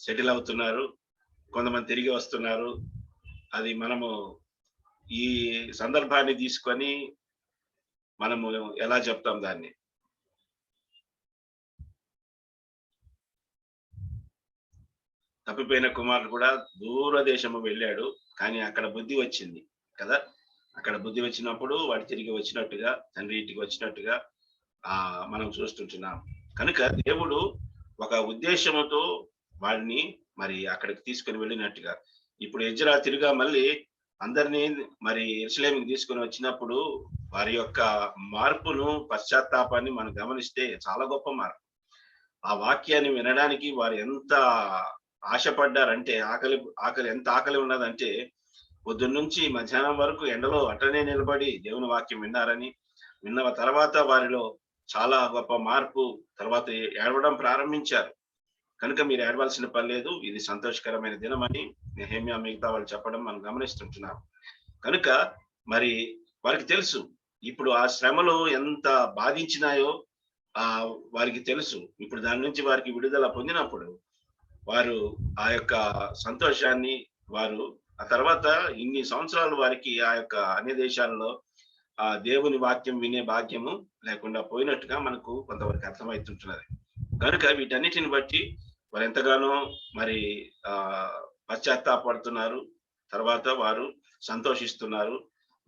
సెటిల్ అవుతున్నారు, కొంతమంది తిరిగి వస్తున్నారు. అది మనము ఈ సందర్భాన్ని తీసుకొని మనము ఎలా చెప్తాం దాన్ని? తప్పిపోయిన కుమారుడు కూడా దూరదేశము వెళ్ళాడు, కానీ అక్కడ బుద్ధి వచ్చింది కదా. అక్కడ బుద్ధి వచ్చినప్పుడు వాడు తిరిగి వచ్చినట్టుగా, తండ్రి ఇంటికి వచ్చినట్టుగా మనం చూస్తుంటున్నాం. కనుక దేవుడు ఒక ఉద్దేశముతో వాడిని మరి అక్కడికి తీసుకొని వెళ్ళినట్టుగా, ఇప్పుడు ఎజ్రా తిరిగా మళ్ళీ అందరినీ మరి యెరూషలేముకి తీసుకొని వచ్చినప్పుడు వారి యొక్క మార్పును, పశ్చాత్తాపాన్ని మనం గమనిస్తే చాలా గొప్ప మార్పు. ఆ వాక్యాన్ని వినడానికి వారు ఎంత ఆశపడ్డారంటే, ఆకలి ఎంత ఆకలి ఉన్నదంటే పొద్దున్నుంచి మధ్యాహ్నం వరకు ఎండలో అటనే నిలబడి దేవుని వాక్యం విన్న తర్వాత వారిలో చాలా గొప్ప మార్పు, తర్వాత ఏడవడం ప్రారంభించారు. కనుక మీరు ఏడవలసిన పని లేదు, ఇది సంతోషకరమైన దినం అని నెహెమ్యా మిగతా వాళ్ళు చెప్పడం మనం గమనిస్తుంటున్నాం. కనుక మరి వారికి తెలుసు ఇప్పుడు ఆ శ్రమలు ఎంత బాధించినాయో వారికి తెలుసు. ఇప్పుడు దాని నుంచి వారికి విడుదల పొందినప్పుడు వారు ఆ యొక్క సంతోషాన్ని వారు ఆ తర్వాత ఇన్ని సంవత్సరాలు వారికి ఆ యొక్క అన్య దేశాల్లో ఆ దేవుని వాక్యం వినే భాగ్యము లేకుండా పోయినట్టుగా మనకు కొంతవరకు అర్థమవుతుంటున్నది. కనుక వీటన్నిటిని బట్టి వారు ఎంతగానో మరి పశ్చాత్తాపడుతున్నారు, తర్వాత వారు సంతోషిస్తున్నారు.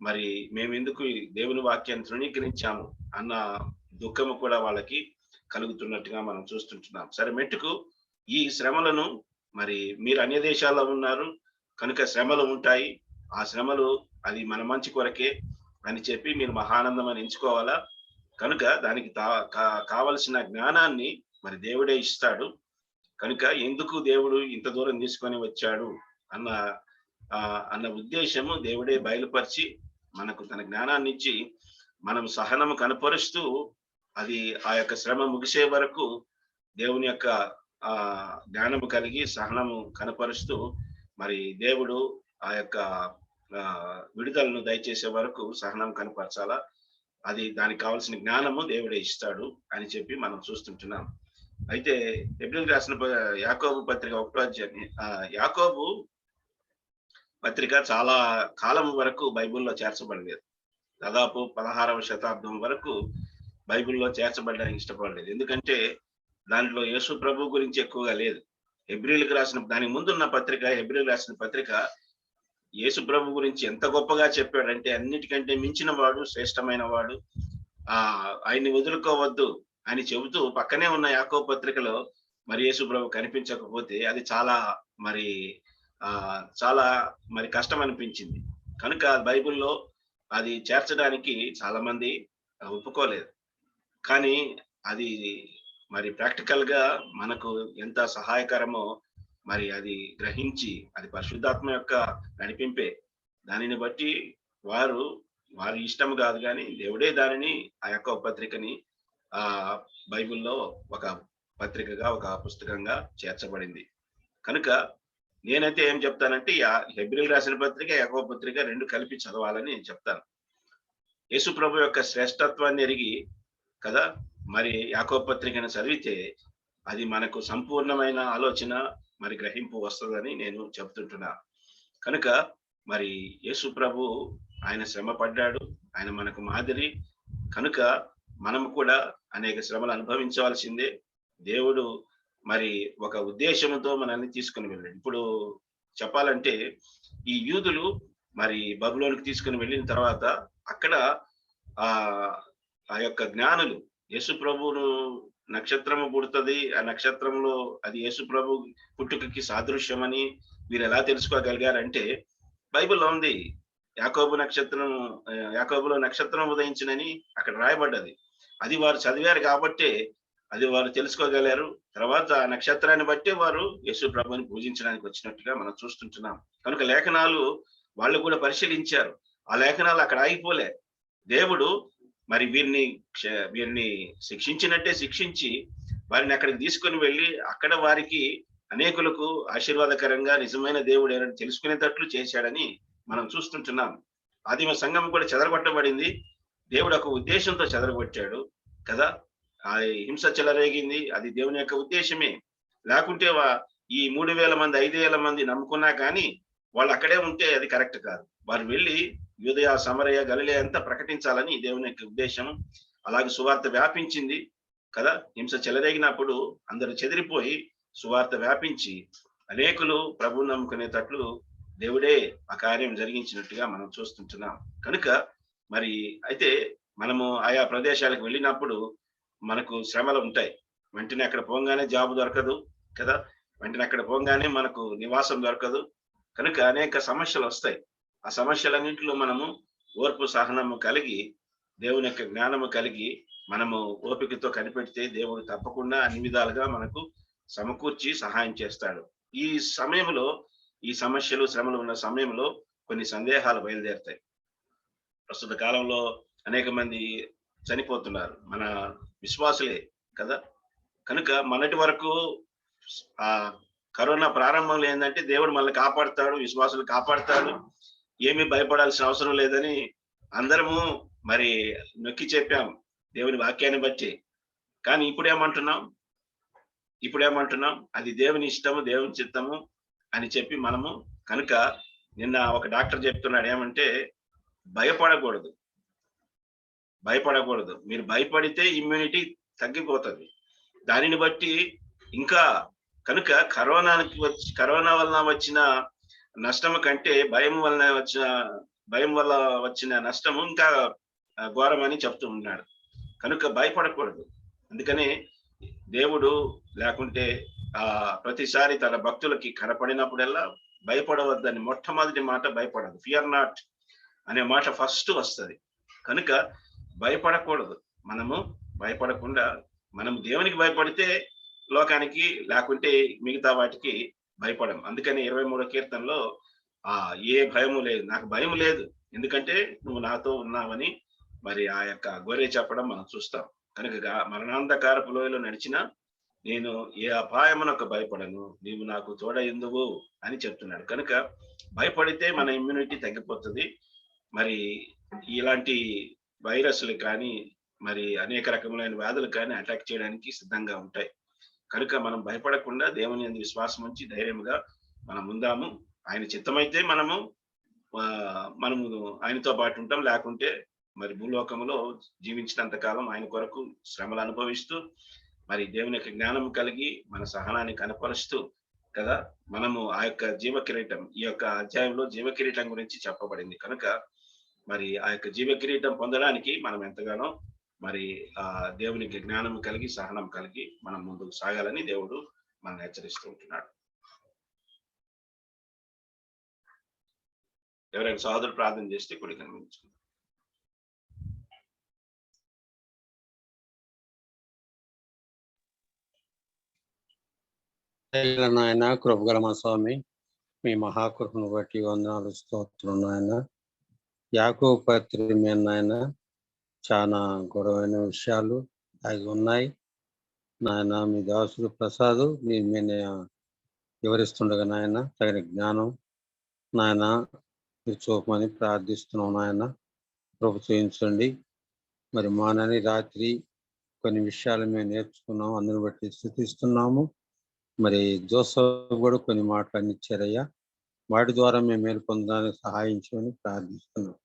మరి మేము ఎందుకు దేవుని వాక్యాన్ని తృణీకరించాము అన్న దుఃఖము కూడా వాళ్ళకి కలుగుతున్నట్టుగా మనం చూస్తుంటున్నాం. సరే, మెట్టుకు ఈ శ్రమలను మరి మీరు అన్య దేశాల్లో ఉన్నారు కనుక శ్రమలు ఉంటాయి, ఆ శ్రమలు అది మన మంచి కొరకే అని చెప్పి మీరు మహానందం అని ఎంచుకోవాలా. కనుక దానికి కావలసిన జ్ఞానాన్ని మరి దేవుడే ఇస్తాడు. కనుక ఎందుకు దేవుడు ఇంత దూరం తీసుకొని వచ్చాడు అన్న ఉద్దేశము దేవుడే బయలుపరిచి మనకు తన జ్ఞానాన్ని ఇచ్చి మనం సహనము కనపరుస్తూ అది ఆ యొక్క శ్రమ ముగిసే వరకు దేవుని యొక్క జ్ఞానము కలిగి సహనము కనపరుస్తూ మరి దేవుడు ఆ యొక్క విడుదలను దయచేసే వరకు సహనం కనపరచాలా. అది దానికి కావాల్సిన జ్ఞానము దేవుడే ఇస్తాడు అని చెప్పి మనం చూస్తుంటున్నాం. అయితే హెబ్రీయులకు రాసిన యాకోబు పత్రిక 1వ అధ్యాయం, యాకోబు పత్రిక చాలా కాలం వరకు బైబిల్లో చేర్చబడలేదు. దాదాపు 16వ శతాబ్దం వరకు బైబిల్లో చేర్చబడడానికి ఇష్టపడలేదు. ఎందుకంటే దాంట్లో యేసు ప్రభు గురించి ఎక్కువగా లేదు. హెబ్రీయులకు రాసిన దానికి ముందున్న పత్రిక, హెబ్రీయులకు రాసిన పత్రిక యేసు ప్రభు గురించి ఎంత గొప్పగా చెప్పాడంటే అన్నిటికంటే మించిన వాడు, శ్రేష్టమైన వాడు, ఆయన్ని వదులుకోవద్దు అని చెబుతూ పక్కనే ఉన్న యాకోబు పత్రికలో మరి యేసు ప్రభు కనిపించకపోతే అది చాలా మరి కష్టం అనిపించింది. కనుక బైబిల్లో అది చేర్చడానికి చాలా మంది ఒప్పుకోలేదు. కానీ అది మరి ప్రాక్టికల్ గా మనకు ఎంత సహాయకరమో మరి అది గ్రహించి అది పరిశుద్ధాత్మ యొక్క నడిపింపే. దానిని బట్టి వారి ఇష్టం కాదు, కానీ దేవుడే దానిని ఆ యొక్క పత్రికని ఆ బైబిల్లో ఒక పత్రికగా, ఒక పుస్తకంగా చేర్చబడింది. కనుక నేనైతే ఏం చెప్తానంటే హెబ్రీయులకు రాసిన పత్రిక, యాకోబు పత్రిక రెండు కలిపి చదవాలని నేను చెప్తాను. యేసు ప్రభు యొక్క శ్రేష్టత్వాన్ని ఎరిగి కదా మరి యాకోబు పత్రికను చదివితే అది మనకు సంపూర్ణమైన ఆలోచన మరి గ్రహింపు వస్తుందని నేను చెప్తుంటున్నా. కనుక మరి యేసు ప్రభు ఆయన శ్రమ పడ్డాడు, ఆయన మనకు మాదిరి. కనుక మనం కూడా అనేక శ్రమలు అనుభవించవలసిందే. దేవుడు మరి ఒక ఉద్దేశంతో మనల్ని తీసుకుని వెళ్ళాడు. ఇప్పుడు చెప్పాలంటే ఈ యూదులు మరి బబులోనికి తీసుకుని వెళ్ళిన తర్వాత అక్కడ ఆ యొక్క జ్ఞానులు యేసు ప్రభువును నక్షత్రము పుడుతుంది, ఆ నక్షత్రంలో అది యేసు ప్రభు పుట్టుకకి సాదృశ్యమని వీరు ఎలా తెలుసుకోగలిగారంటే బైబిల్లో ఉంది. యాకోబులో నక్షత్రం ఉదయించినని అక్కడ రాయబడ్డది. అది వారు చదివారు కాబట్టి అది వారు తెలుసుకోగలిగారు. తర్వాత ఆ నక్షత్రాన్ని బట్టి వారు యేసు ప్రభుని పూజించడానికి వచ్చినట్టుగా మనం చూస్తుంటున్నాం. కనుక లేఖనాలు వాళ్ళు కూడా పరిశీలించారు. ఆ లేఖనాలు అక్కడ ఆగిపోలే. దేవుడు మరి వీరిని శిక్షించినట్టే శిక్షించి వారిని అక్కడికి తీసుకొని వెళ్ళి అక్కడ వారికి అనేకులకు ఆశీర్వాదకరంగా నిజమైన దేవుడు ఎవరని తెలుసుకునేటట్లు చేశాడని మనం చూస్తుంటున్నాం. ఆదిమ సంఘం కూడా చెదరగొట్టబడింది. దేవుడు ఒక ఉద్దేశంతో చెదరగొట్టాడు కదా. ఆ హింస చెలరేగింది, అది దేవుని యొక్క ఉద్దేశమే. లేకుంటే ఈ 3,000 మంది 5,000 మంది నమ్ముకున్నా కానీ వాళ్ళు అక్కడే ఉంటే అది కరెక్ట్ కాదు. వారు వెళ్ళి యూదయ, సమరయ, గలిలయ అంతా ప్రకటించాలని దేవుని యొక్క ఉద్దేశం. అలాగే సువార్త వ్యాపించింది కదా. హింస చెలరేగినప్పుడు అందరూ చెదిరిపోయి సువార్త వ్యాపించి అనేకులు ప్రభువు నమ్ముకునేటట్లు దేవుడే ఆ కార్యం జరిగించినట్టుగా మనం చూస్తుంటున్నాం. కనుక మరి అయితే మనము ఆయా ప్రదేశాలకు వెళ్ళినప్పుడు మనకు శ్రమలు ఉంటాయి. వెంటనే అక్కడ పోగానే జాబ్ దొరకదు కదా, వెంటనే అక్కడ పోగానే మనకు నివాసం దొరకదు. కనుక అనేక సమస్యలు వస్తాయి. ఆ సమస్యలన్నింటిలో మనము ఓర్పు సహనము కలిగి దేవుని యొక్క జ్ఞానము కలిగి మనము ఓపికతో కనిపెడితే దేవుడు తప్పకుండా అన్ని విధాలుగా మనకు సమకూర్చి సహాయం చేస్తాడు. ఈ సమయంలో ఈ సమస్యలు శ్రమలు ఉన్న సమయంలో కొన్ని సందేహాలు బయలుదేరుతాయి. ప్రస్తుత కాలంలో అనేక మంది చనిపోతున్నారు, మన విశ్వాసులే కదా. కనుక మొన్నటి వరకు కరోనా ప్రారంభంలో ఏంటంటే దేవుడు మనల్ని కాపాడుతాడు, విశ్వాసులు కాపాడుతాడు, ఏమీ భయపడాల్సిన అవసరం లేదని అందరము మరి నొక్కి చెప్పాం దేవుని వాక్యాన్ని బట్టి. కానీ ఇప్పుడేమంటున్నాం అది దేవుని ఇష్టము, దేవుని చిత్తము అని చెప్పి మనము. కనుక నిన్న ఒక డాక్టర్ చెప్తున్నాడు ఏమంటే భయపడకూడదు. మీరు భయపడితే ఇమ్యూనిటీ తగ్గిపోతుంది. దానిని బట్టి ఇంకా కనుక కరోనా వలన వచ్చిన నష్టము కంటే భయం వల్ల వచ్చిన నష్టము ఇంకా ఘోరమని చెప్తూ ఉన్నాడు. కనుక భయపడకూడదు. అందుకనే దేవుడు లేకుంటే ప్రతిసారి తన భక్తులకి కనపడినప్పుడల్లా భయపడవద్దని మొట్టమొదటి మాట భయపడదు. ఫియర్ నాట్ అనే మాట ఫస్ట్ వస్తుంది. కనుక భయపడకూడదు. మనము భయపడకుండా మనము దేవునికి భయపడితే లోకానికి లేకుంటే మిగతా వాటికి భయపడం. అందుకని 23వ కీర్తనలో ఏ భయము లేదు, నాకు భయం లేదు, ఎందుకంటే నువ్వు నాతో ఉన్నావని మరి ఆ యొక్క గొర్రె చెప్పడం మనం చూస్తాం. కనుక మరణాంధకారపు లోయలో నడిచినా నేను ఏ అపాయమునకు భయపడను, నీవు నాకు తోడయుందువు అని చెప్తున్నాడు. కనుక భయపడితే మన ఇమ్యూనిటీ తగ్గిపోతుంది. మరి ఇలాంటి వైరస్లు కానీ మరి అనేక రకములైన వ్యాధులు కానీ అటాక్ చేయడానికి సిద్ధంగా ఉంటాయి. కనుక మనం భయపడకుండా దేవుని యందు విశ్వాసం ఉంచి ధైర్యంగా మనం ఉందాము. ఆయన చిత్తమైతే మనము ఆయనతో పాటు ఉంటాం. లేకుంటే మరి భూలోకంలో జీవించినంత కాలం ఆయన కొరకు శ్రమలు అనుభవిస్తూ మరి దేవుని యొక్క జ్ఞానం కలిగి మన సహనాన్ని కనపరుస్తూ కదా మనము ఆ యొక్క జీవ కిరీటం, ఈ యొక్క అధ్యాయంలో జీవ కిరీటం గురించి చెప్పబడింది. కనుక మరి ఆ యొక్క జీవ కిరీటం పొందడానికి మనం ఎంతగానో మరి దేవునికి జ్ఞానం కలిగి సహనం కలిగి మనం ముందుకు సాగాలని దేవుడు మనల్ని హెచ్చరిస్తూ ఉంటున్నాడు. ఎవరైనా సహోదరులు ప్రార్థన చేస్తే కుడి కనిపించుకుంటారు. నాయన కృపగల మా స్వామి, మీ మహాకృపను బట్టి వందనాలు స్తోత్రం నాయన. యాకోబు పత్రిక మీద నాయన చాలా గొడవైన విషయాలు అవి ఉన్నాయి నాయన. మీ దాసుడు ప్రసాద్ మీ మీద వివరిస్తుండగా నాయన తగిన జ్ఞానం నాయన మీరు చూపమని ప్రార్థిస్తున్నాం నాయన. కృప చేయించండి. మరి మానని రాత్రి కొన్ని విషయాలు మేము నేర్చుకున్నాం, అందుని బట్టి స్థుతిస్తున్నాము. మరి జోసఫ్ కూడా కొన్ని మాటలు అందించారయ్యా, వాటి ద్వారా మేము మేలు పొందడానికి సహాయం చేయమని ప్రార్థిస్తున్నాం.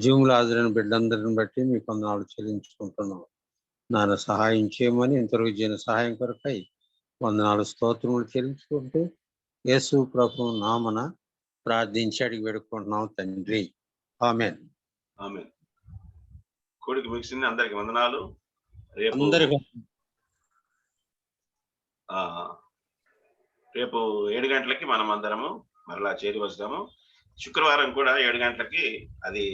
జీవులు హాజరైన బిడ్డలందరిని బట్టి మీకు వందనాలు చెల్లించుకుంటున్నాం. నాన్న సహాయం చేయమని ఇంతవరకు చేయని సహాయం కొరకై వందనాలు స్తోత్రములు చెల్లించుకుంటూ యేసు ప్రభు నామన ప్రార్థించి అడిగి వేడుకుంటున్నాం తండ్రి. ఆమేన్. ఆమేన్. కోడికి ముగిసింది. అందరికి వందనాలు. రేపు అందరికీ రేపు 7 గంటలకి మనం అందరము మరలా చేరి వస్తాము. శుక్రవారం కూడా 7 గంటలకి, అది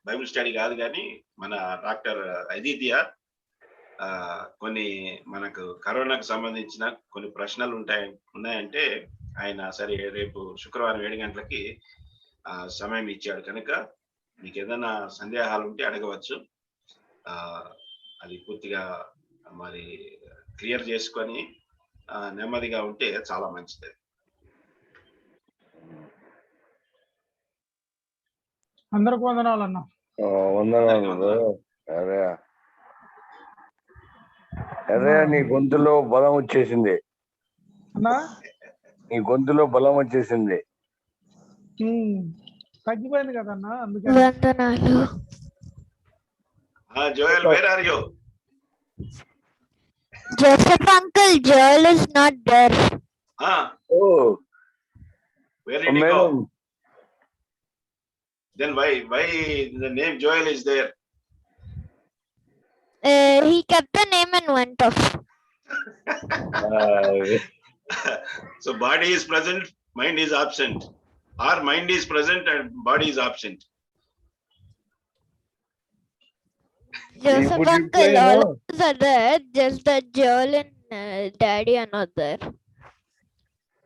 బైబిల్ స్టడీ కాదు కానీ మన డాక్టర్ అదిత్య కొన్ని మనకు కరోనాకు సంబంధించిన కొన్ని ప్రశ్నలు ఉన్నాయంటే ఆయన సరే రేపు శుక్రవారం 7 గంటలకి సమయం ఇచ్చాడు కనుక మీకు ఏదైనా సందేహాలు ఉంటే అడగవచ్చు. అది పూర్తిగా మరి క్లియర్ చేసుకొని నెమ్మదిగా ఉంటే చాలా మంచిది. అందరికి వందనాలన్నా. వందనాలు. అరే అరే నీ గొంతులో బలం వచ్చేసింది. అన్నా నీ గొంతులో బలం వచ్చేసింది. తగ్గిపోయింది కదన్నా, అందుకే. వందనాలు. Joel, where are you? Joseph uncle, Joel is not there. Oh, Where did he go? Then why the name Joel is there? He kept the name and went off. So body is present, mind is absent, or mind is present and body is absent. Joseph uncle, all of us are there, just that Joel and daddy are not there.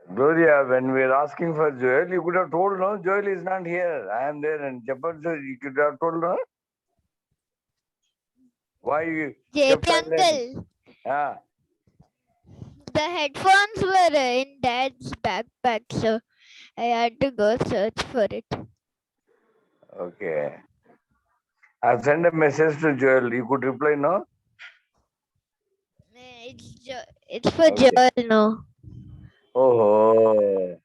Gloria, when we are asking for Joel, you could have told, no, Joel is not here. I am there. And Japan, you could have told, no? Why you? JP uncle, the headphones were in dad's backpack, so I had to go search for it. Okay. I've sent a message to Joel. You could reply, no? It's for Okay. Joel, no. Oh.